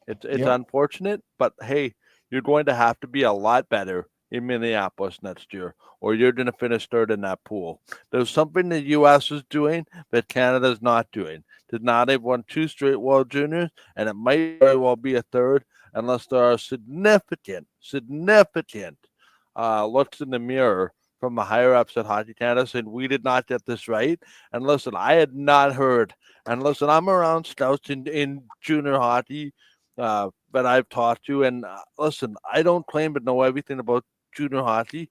It's unfortunate, but hey, you're going to have to be a lot better in Minneapolis next year, or you're going to finish third in that pool. There's something the U.S. is doing that Canada's not doing. Did not have won 2 straight World Juniors, and it might very well be a third unless there are significant looks in the mirror from the higher-ups at Hockey Canada saying we did not get this right. And listen, I had not heard. And listen, I'm around scouts in junior hockey that I've talked to. And listen, I don't claim to know everything about junior hockey.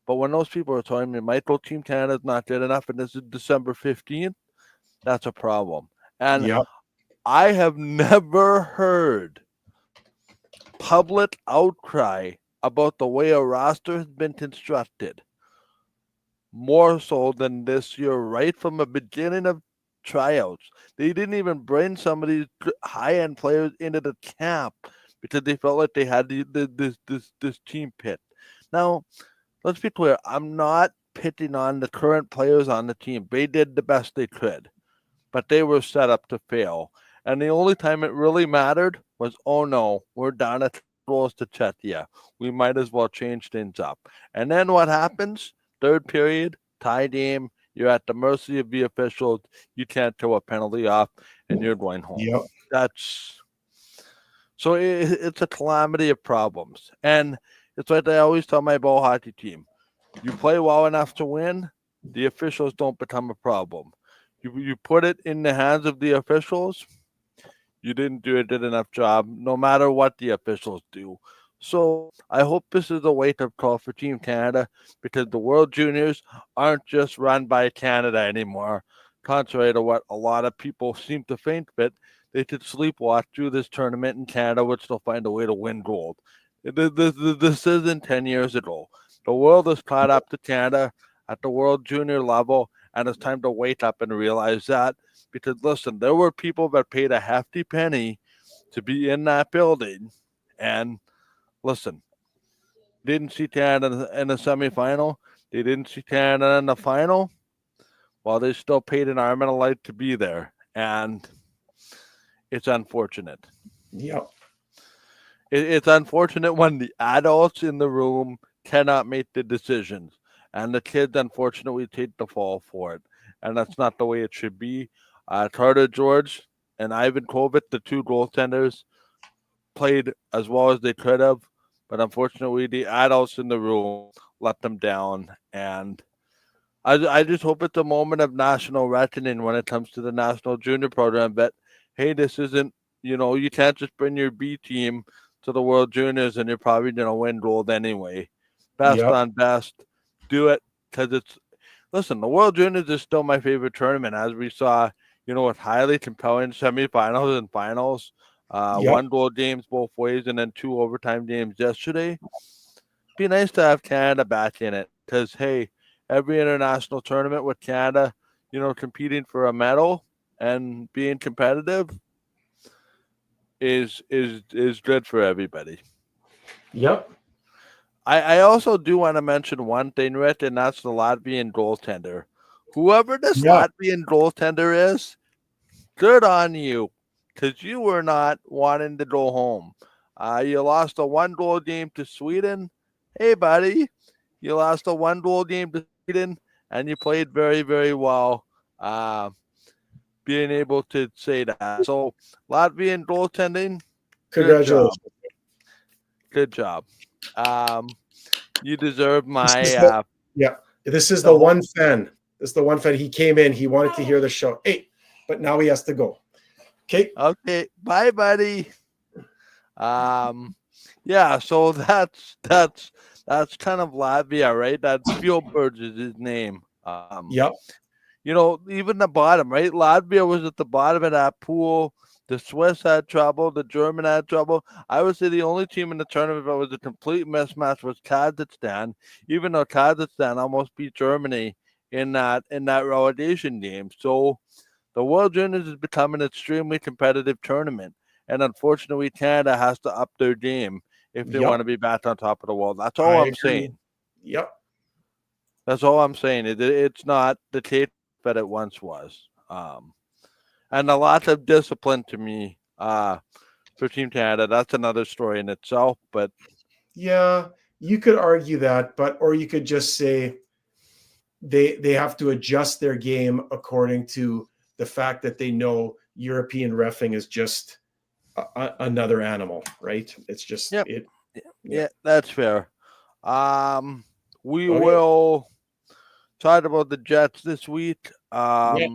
But when those people are telling me Michael Team Canada's not good enough and this is December 15th, that's a problem. And I have never heard public outcry about the way a roster has been constructed more so than this year, right from the beginning of tryouts. They didn't even bring some of these high-end players into the camp because they felt like they had this team pit. Now, let's be clear. I'm not pitting on the current players on the team. They did the best they could, but they were set up to fail. And the only time it really mattered was, oh no, we're down at goals to Czechia. We might as well change things up. And then what happens? Third period, tie game. You're at the mercy of the officials. You can't throw a penalty off, and you're going home. It's a calamity of problems. And it's like I always tell my ball hockey team, you play well enough to win, the officials don't become a problem. You put it in the hands of the officials, you didn't do a good enough job, no matter what the officials do. So I hope this is a wake-up call for Team Canada because the World Juniors aren't just run by Canada anymore. Contrary to what a lot of people seem to think, that they could sleepwalk through this tournament in Canada, which they'll find a way to win gold. This isn't 10 years ago. The world has caught up to Canada at the World Junior level, and it's time to wake up and realize that. Because, listen, there were people that paid a hefty penny to be in that building, and listen, didn't see Canada in the semifinal. They didn't see Canada in the final. Well, they still paid an arm and a leg to be there, and it's unfortunate. It's unfortunate when the adults in the room cannot make the decisions, and the kids, unfortunately, take the fall for it, and that's not the way it should be. Carter George and Ivan Kovic, the 2 goaltenders, played as well as they could have, but unfortunately the adults in the room let them down. And I just hope it's a moment of national reckoning when it comes to the national junior program that, hey, this isn't, you can't just bring your B team to the World Juniors and you're probably going to win gold anyway. Best on best. Do it because listen, the World Juniors is still my favorite tournament, as we saw, with highly compelling semifinals and finals. 1-goal games both ways, and then 2 overtime games yesterday. Be nice to have Canada back in it because, hey, every international tournament with Canada, competing for a medal and being competitive is good for everybody. I also do want to mention one thing, Rick, and that's the Latvian goaltender. Whoever this Latvian goaltender is, good on you, because you were not wanting to go home. You lost a 1-goal game to Sweden. Hey, buddy, you lost a 1-goal game to Sweden, and you played very, very well, being able to say that. So, Latvian goaltending, congratulations. Good job. You deserve my... This is the one fan. This is the one fan. He came in. He wanted to hear the show. Hey, but now he has to go. Okay. Okay. Bye, buddy. Yeah, so that's kind of Latvia, right? That Spielberg is his name. Yep. Even the bottom, right? Latvia was at the bottom of that pool. The Swiss had trouble. The German had trouble. I would say the only team in the tournament that was a complete mismatch was Kazakhstan, even though Kazakhstan almost beat Germany in that relegation game. So the World Juniors has become an extremely competitive tournament, and unfortunately, Canada has to up their game if they want Yep. to be back on top of the world. That's all I I'm agree. saying. Yep. That's all I'm saying. It's not the tape that it once was. And a lot of discipline to me for Team Canada. That's another story in itself. But Yeah, you could argue that, or you could just say they have to adjust their game according to the fact that they know European reffing is just another animal, right? It's just yep, it. Yeah. yeah, that's fair. We Okay. will talk about the Jets this week. Yeah.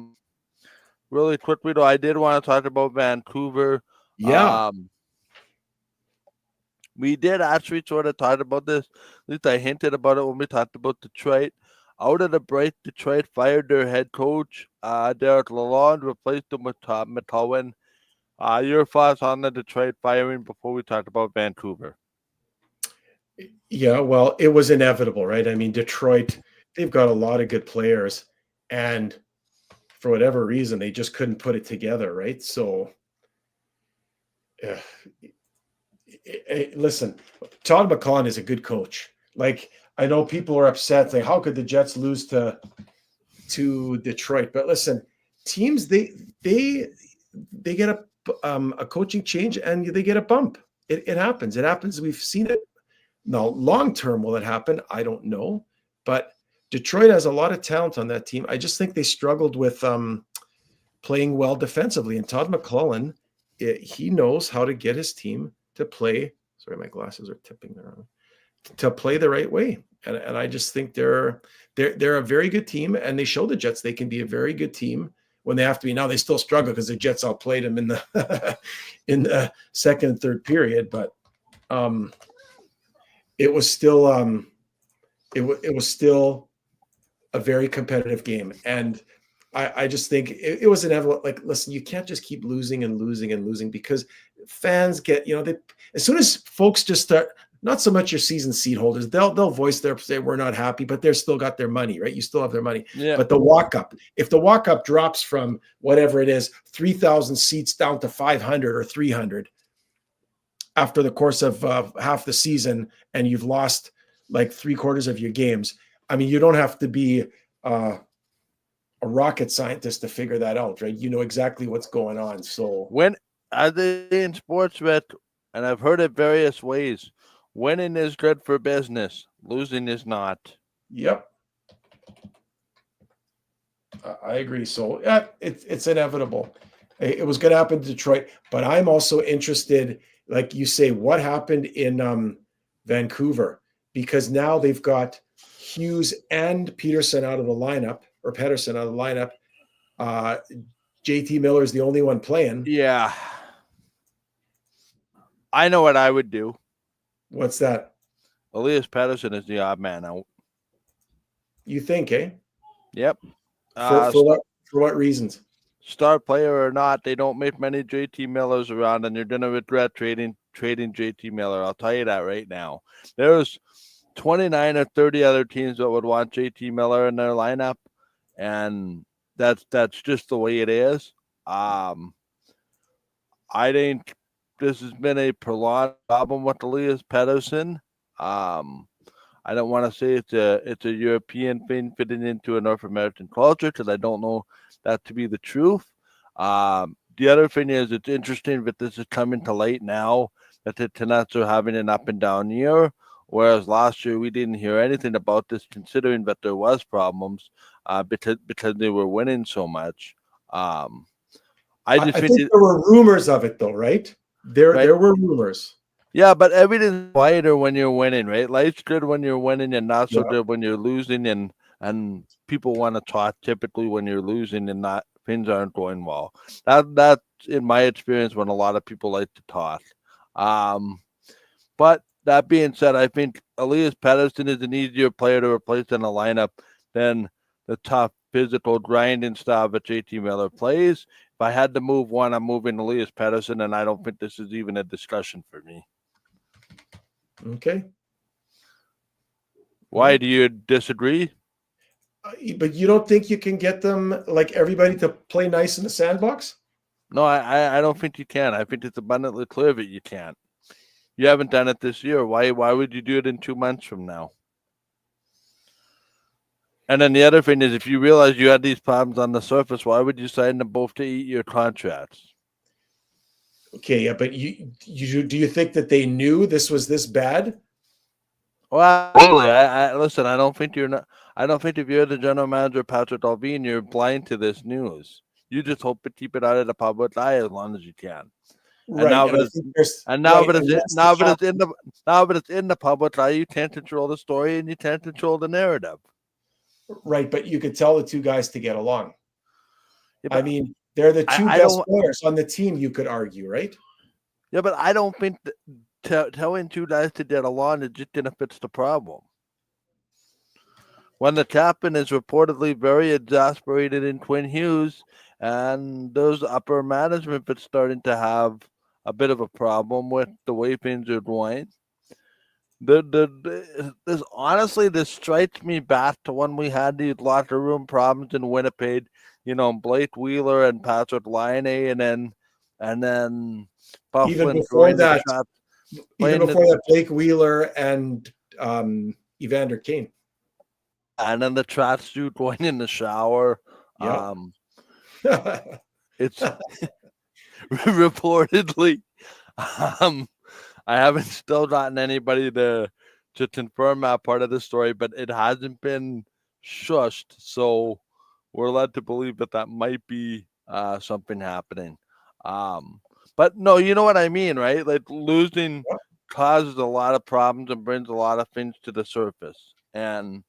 Really quickly though, I did want to talk about Vancouver. Yeah. Um, we did actually sort of talk about this. At least I hinted about it when we talked about Detroit. Out of the break, Detroit fired their head coach, Derek Lalonde, replaced him with Todd McCullough. Your thoughts on the Detroit firing before we talk about Vancouver? Yeah. Well, it was inevitable, right? I mean, Detroit, they've got a lot of good players, and for whatever reason, they just couldn't put it together, right? So, uh, listen, Todd McCullough is a good coach. Like, I know people are upset, saying, "How could the Jets lose to Detroit?" But listen, teams they get a coaching change and they get a bump. It happens. It happens. We've seen it. Now, long term, will it happen? I don't know. But Detroit has a lot of talent on that team. I just think they struggled with playing well defensively. And Todd McClellan, he knows how to get his team to play. Sorry, my glasses are tipping there. To play the right way. And I just think they're a very good team, and they show the Jets they can be a very good team when they have to be. Now they still struggle because the Jets outplayed them in the in the second and third period, but it was still it was still a very competitive game. And I just think it was inevitable. Like, listen, you can't just keep losing and losing and losing, because fans get, they, as soon as folks just start, not so much your season seat holders, they'll voice their, say we're not happy, but they're still got their money, right? You still have their money. Yeah. But the walk up, if the walk up drops from whatever it is, 3,000 seats down to 500 or 300 after the course of half the season, and you've lost like 3/4 of your games, I mean, you don't have to be a rocket scientist to figure that out, right? You know exactly what's going on. So When I think in sports bet, and I've heard it various ways, winning is good for business, losing is not. yep, I agree. So yeah, it's inevitable. It was going to happen to Detroit, but I'm also interested, like you say, what happened in Vancouver, because now they've got Hughes and Peterson out of the lineup, or Pedersen out of the lineup. JT Miller is the only one playing. Yeah. I know what I would do. What's that? Elias Pettersson is the odd man out. You think, eh? Yep. For what reasons? Star player or not, they don't make many JT Millers around, and you're gonna regret trading JT Miller. I'll tell you that right now. There's 29 or 30 other teams that would want JT Miller in their lineup, and that's just the way it is. I think this has been a prolonged problem with Elias Pettersson. I don't want to say it's a European thing fitting into a North American culture, because I don't know that to be the truth. The other thing is, it's interesting that this is coming to light now that the Canucks are having an up and down year, whereas last year we didn't hear anything about this, considering that there was problems because they were winning so much. I think there were rumors of it, though, right? There were rumors. Yeah, but everything's quieter when you're winning, right? Life's good when you're winning and not so good when you're losing, and people want to talk typically when you're losing and not things aren't going well. That's in my experience when a lot of people like to toss. But that being said, I think Elias Pettersson is an easier player to replace in a lineup than the tough physical grinding style that JT Miller plays. If I had to move one, I'm moving Elias Pettersson, and I don't think this is even a discussion for me. Okay. Why do you disagree? But you don't think you can get them, like everybody, to play nice in the sandbox? No, I don't think you can. I think it's abundantly clear that you can't. You haven't done it this year. Why would you do it in 2 months from now? And then the other thing is, if you realize you had these problems on the surface, why would you sign them both to 8-year contracts? Okay, yeah, but you do you think that they knew this was this bad? Well, I listen. I don't think if you're the general manager, Patrick Allvin, you're blind to this news. You just hope to keep it out of the public eye as long as you can. Right. Now that it's in the public eye, you can't control the story and you can't control the narrative. Right, but you could tell the two guys to get along. Yeah, I mean, they're the two best players on the team, you could argue, right? Yeah, but I don't think that telling two guys to get along is just going to fix the problem. When the captain is reportedly very exasperated in Quinn Hughes, and those upper management that's starting to have a bit of a problem with the way things are going. This honestly, this strikes me back to when we had these locker room problems in Winnipeg. Blake Wheeler and Patrick Laine, and then Bufflin even before that, Blake Wheeler and Evander Kane, and then the trash suit going in the shower. Yeah. It's reportedly. I haven't still gotten anybody to confirm that part of the story, but it hasn't been shushed. So we're led to believe that might be something happening. But no, you know what I mean, right? Like losing causes a lot of problems and brings a lot of things to the surface. And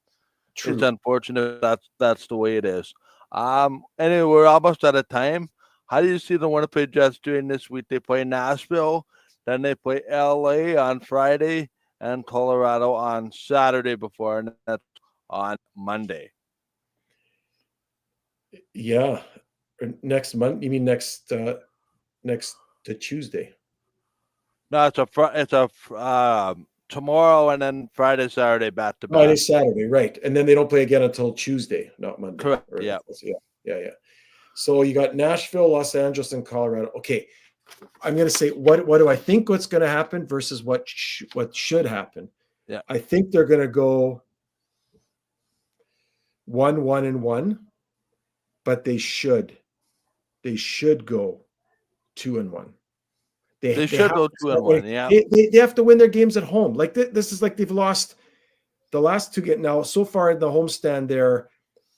it's unfortunate that's the way it is. Anyway, we're almost out of time. How do you see the Winnipeg Jets doing this week? They play Nashville, then they play LA on Friday, and Colorado on Saturday before, and that's on Monday. Yeah, next month. You mean next Tuesday? No, it's tomorrow and then Friday, Saturday, back to back. Friday, Saturday, right? And then they don't play again until Tuesday, not Monday. Correct. Yeah. So you got Nashville, Los Angeles, and Colorado. Okay, I'm going to say what do I think what's going to happen versus what should happen. Yeah, I think they're going to go 1-1-1, but they should go 2-1. They should go 2-1. Yeah, they have to win their games at home. Like this is like they've lost the last two. Now so far in the homestand, they're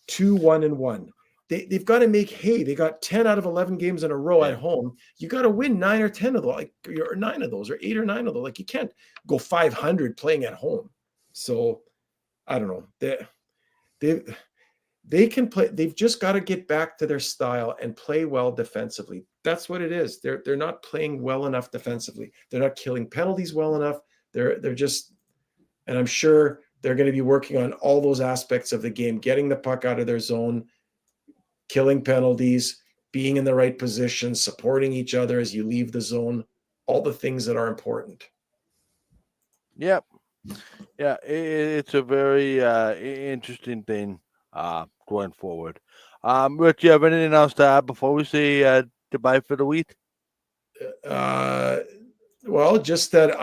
2-1-1. They've got to make hay. They got 10 out of 11 games in a row at home. You got to win 9 or 10 of those, or 9 of those, or 8 or 9 of those. Like you can't go 500 playing at home. So I don't know. They can play. They've just got to get back to their style and play well defensively. That's what it is. They're not playing well enough defensively. They're not killing penalties well enough. They're just, and I'm sure they're going to be working on all those aspects of the game, getting the puck out of their zone, killing penalties, being in the right position, supporting each other as you leave the zone, all the things that are important. Yep. Yeah, it's a very interesting thing going forward. Rich, you have anything else to add before we say goodbye for the week? Well, just that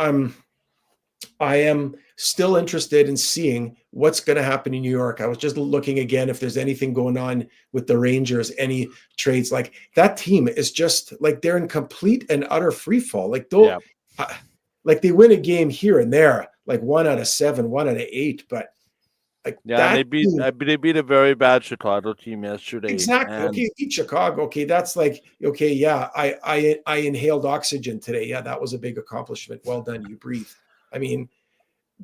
I am still interested in seeing what's going to happen in New York. I was just looking again if there's anything going on with the Rangers, any trades. Like that team is just like they're in complete and utter free fall. Like like they win a game here and there, like 1 out of 7, 1 out of 8, but like they beat a very bad Chicago team yesterday. Exactly. Okay, beat Chicago. Okay, that's like okay. Yeah, I inhaled oxygen today. Yeah, that was a big accomplishment. Well done. You breathe. I mean,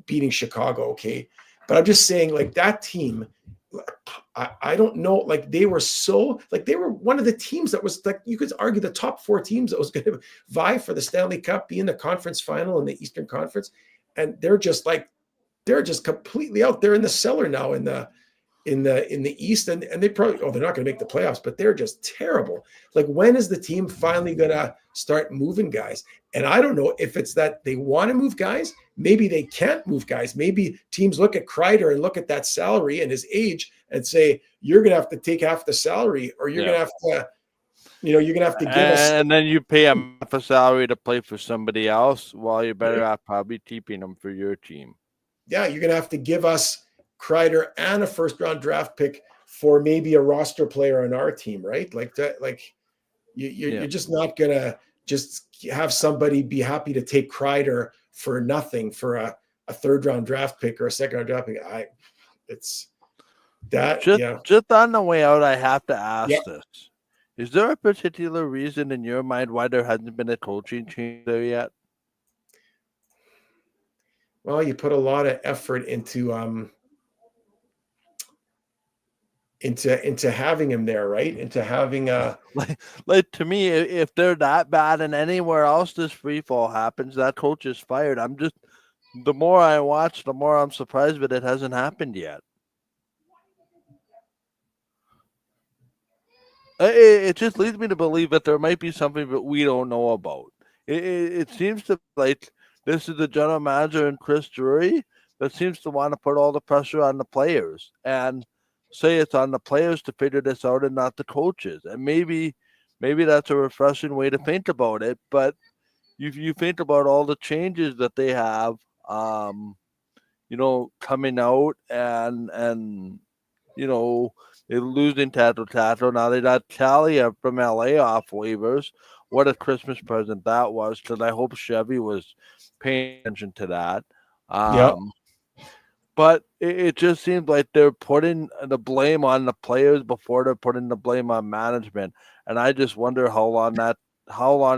beating Chicago. Okay, but I'm just saying, like that team, I don't know. Like they were one of the teams that was like, you could argue the top 4 teams that was going to vie for the Stanley Cup, be in the conference final in the Eastern Conference. And they're just completely out there in the cellar now in the East. And they probably, they're not going to make the playoffs, but they're just terrible. Like, when is the team finally going to start moving guys? And I don't know if it's that they want to move guys. Maybe they can't move guys. Maybe teams look at Kreider and look at that salary and his age and say, you're going to have to take half the salary, or you're going to have to, you're going to have to give us. And then you pay him a salary to play for somebody else. Well, you're better off probably keeping him for your team. Yeah, you're going to have to give us Kreider and a first-round draft pick for maybe a roster player on our team, right? Like that. Like you're just not going to just have somebody be happy to take Kreider for nothing for a third-round draft pick or a second-round draft pick. It's that. Just on the way out, I have to ask this. Is there a particular reason in your mind why there hasn't been a coaching change there yet? Well, you put a lot of effort into having him there, right? Into having like to me, if they're that bad and anywhere else this free fall happens, that coach is fired. The more I watch, the more I'm surprised that it hasn't happened yet. It just leads me to believe that there might be something that we don't know about. It seems to like this is the general manager and Chris Drury that seems to want to put all the pressure on the players and say it's on the players to figure this out and not the coaches. And maybe that's a refreshing way to think about it. But you think about all the changes that they have, coming out and they're losing Tato. Now they got Talia from LA off waivers. What a Christmas present that was, because I hope Chevy was paying attention to that. But it just seems like they're putting the blame on the players before they're putting the blame on management. And I just wonder how long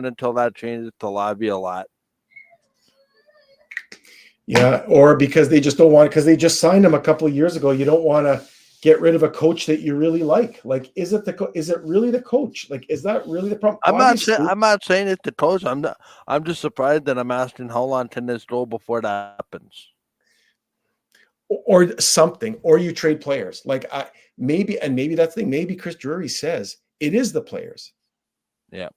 until that changes to Laviolette. Yeah, or because they just don't want, because they just signed him a couple of years ago. You don't want to get rid of a coach that you really like. Like, is it really the coach? Like, is that really the problem? I'm not saying it's the coach. I'm just surprised that I'm asking how long can this go before that happens. Or something, or you trade players. Like maybe that's the thing. Maybe Chris Drury says it is the players. Yeah.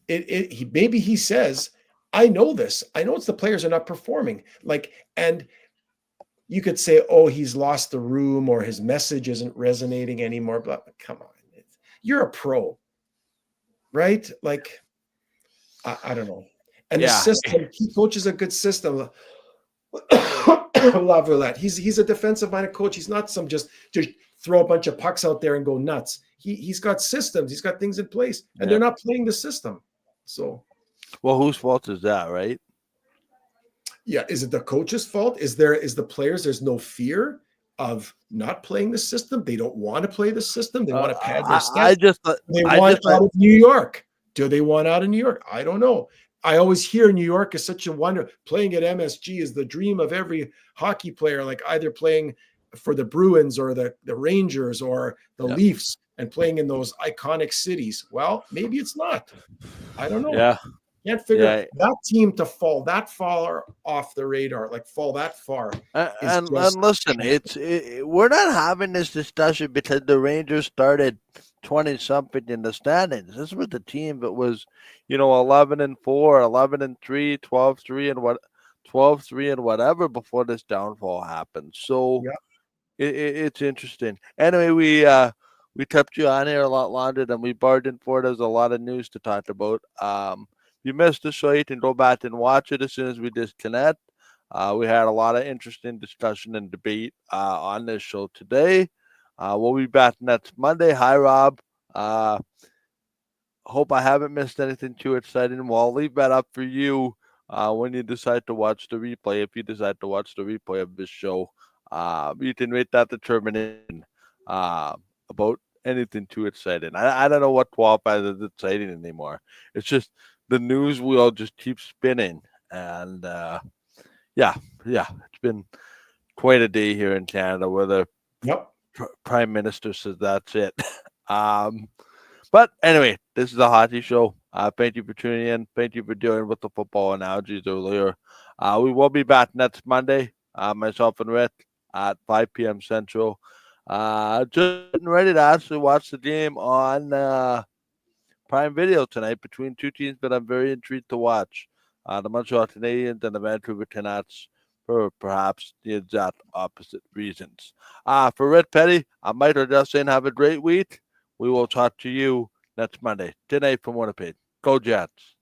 Maybe he says, I know this. I know it's the players are not performing. Like, and you could say, oh, he's lost the room, or his message isn't resonating anymore. But come on, you're a pro, right? Like, I don't know. And the system, he coaches a good system. Laviolette, he's a defensive-minded coach. He's not some just throw a bunch of pucks out there and go nuts. He's got systems. He's got things in place, and they're not playing the system. So, well, whose fault is that, right? Yeah, is it the coach's fault? Is the players? There's no fear of not playing the system. They don't want to play the system. They want to pad their stats. They want out of New York. Do they want out of New York? I don't know. I always hear New York is such a wonder. Playing at MSG is the dream of every hockey player, like either playing for the Bruins or the Rangers or the Leafs and playing in those iconic cities. Well, maybe it's not. I don't know. Yeah. Can't figure out that team to fall that far off the radar, like fall that far. And listen, we're not having this discussion because the Rangers started 20-something in the standings. This was the team that was, 11-4, 11-3, 12-3, and 12-3 and whatever before this downfall happened. So it's interesting. Anyway, we kept you on here a lot longer than we bargained for. There's a lot of news to talk about. You missed the show, you can go back and watch it as soon as we disconnect. We had a lot of interesting discussion and debate on this show today. We'll be back next Monday. Hi, Rob. Hope I haven't missed anything too exciting. Well, I'll leave that up for you when you decide to watch the replay. If you decide to watch the replay of this show, you can make that determination about anything too exciting. I don't know what qualifies as exciting anymore. It's just the news wheel just keeps spinning. And it's been quite a day here in Canada where the Prime Minister says that's it. But anyway, this is a hockey show. Thank you for tuning in. Thank you for dealing with the football analogies earlier. We will be back next Monday, myself and Rick, at 5 p.m. Central. Just getting ready to actually watch the game on Prime Video tonight between two teams that I'm very intrigued to watch. The Montreal Canadiens and the Vancouver Canucks for perhaps the exact opposite reasons. For Rick Petty, I'm Michael Justin. Have a great week. We will talk to you next Monday. Good night from Winnipeg. Go Jets.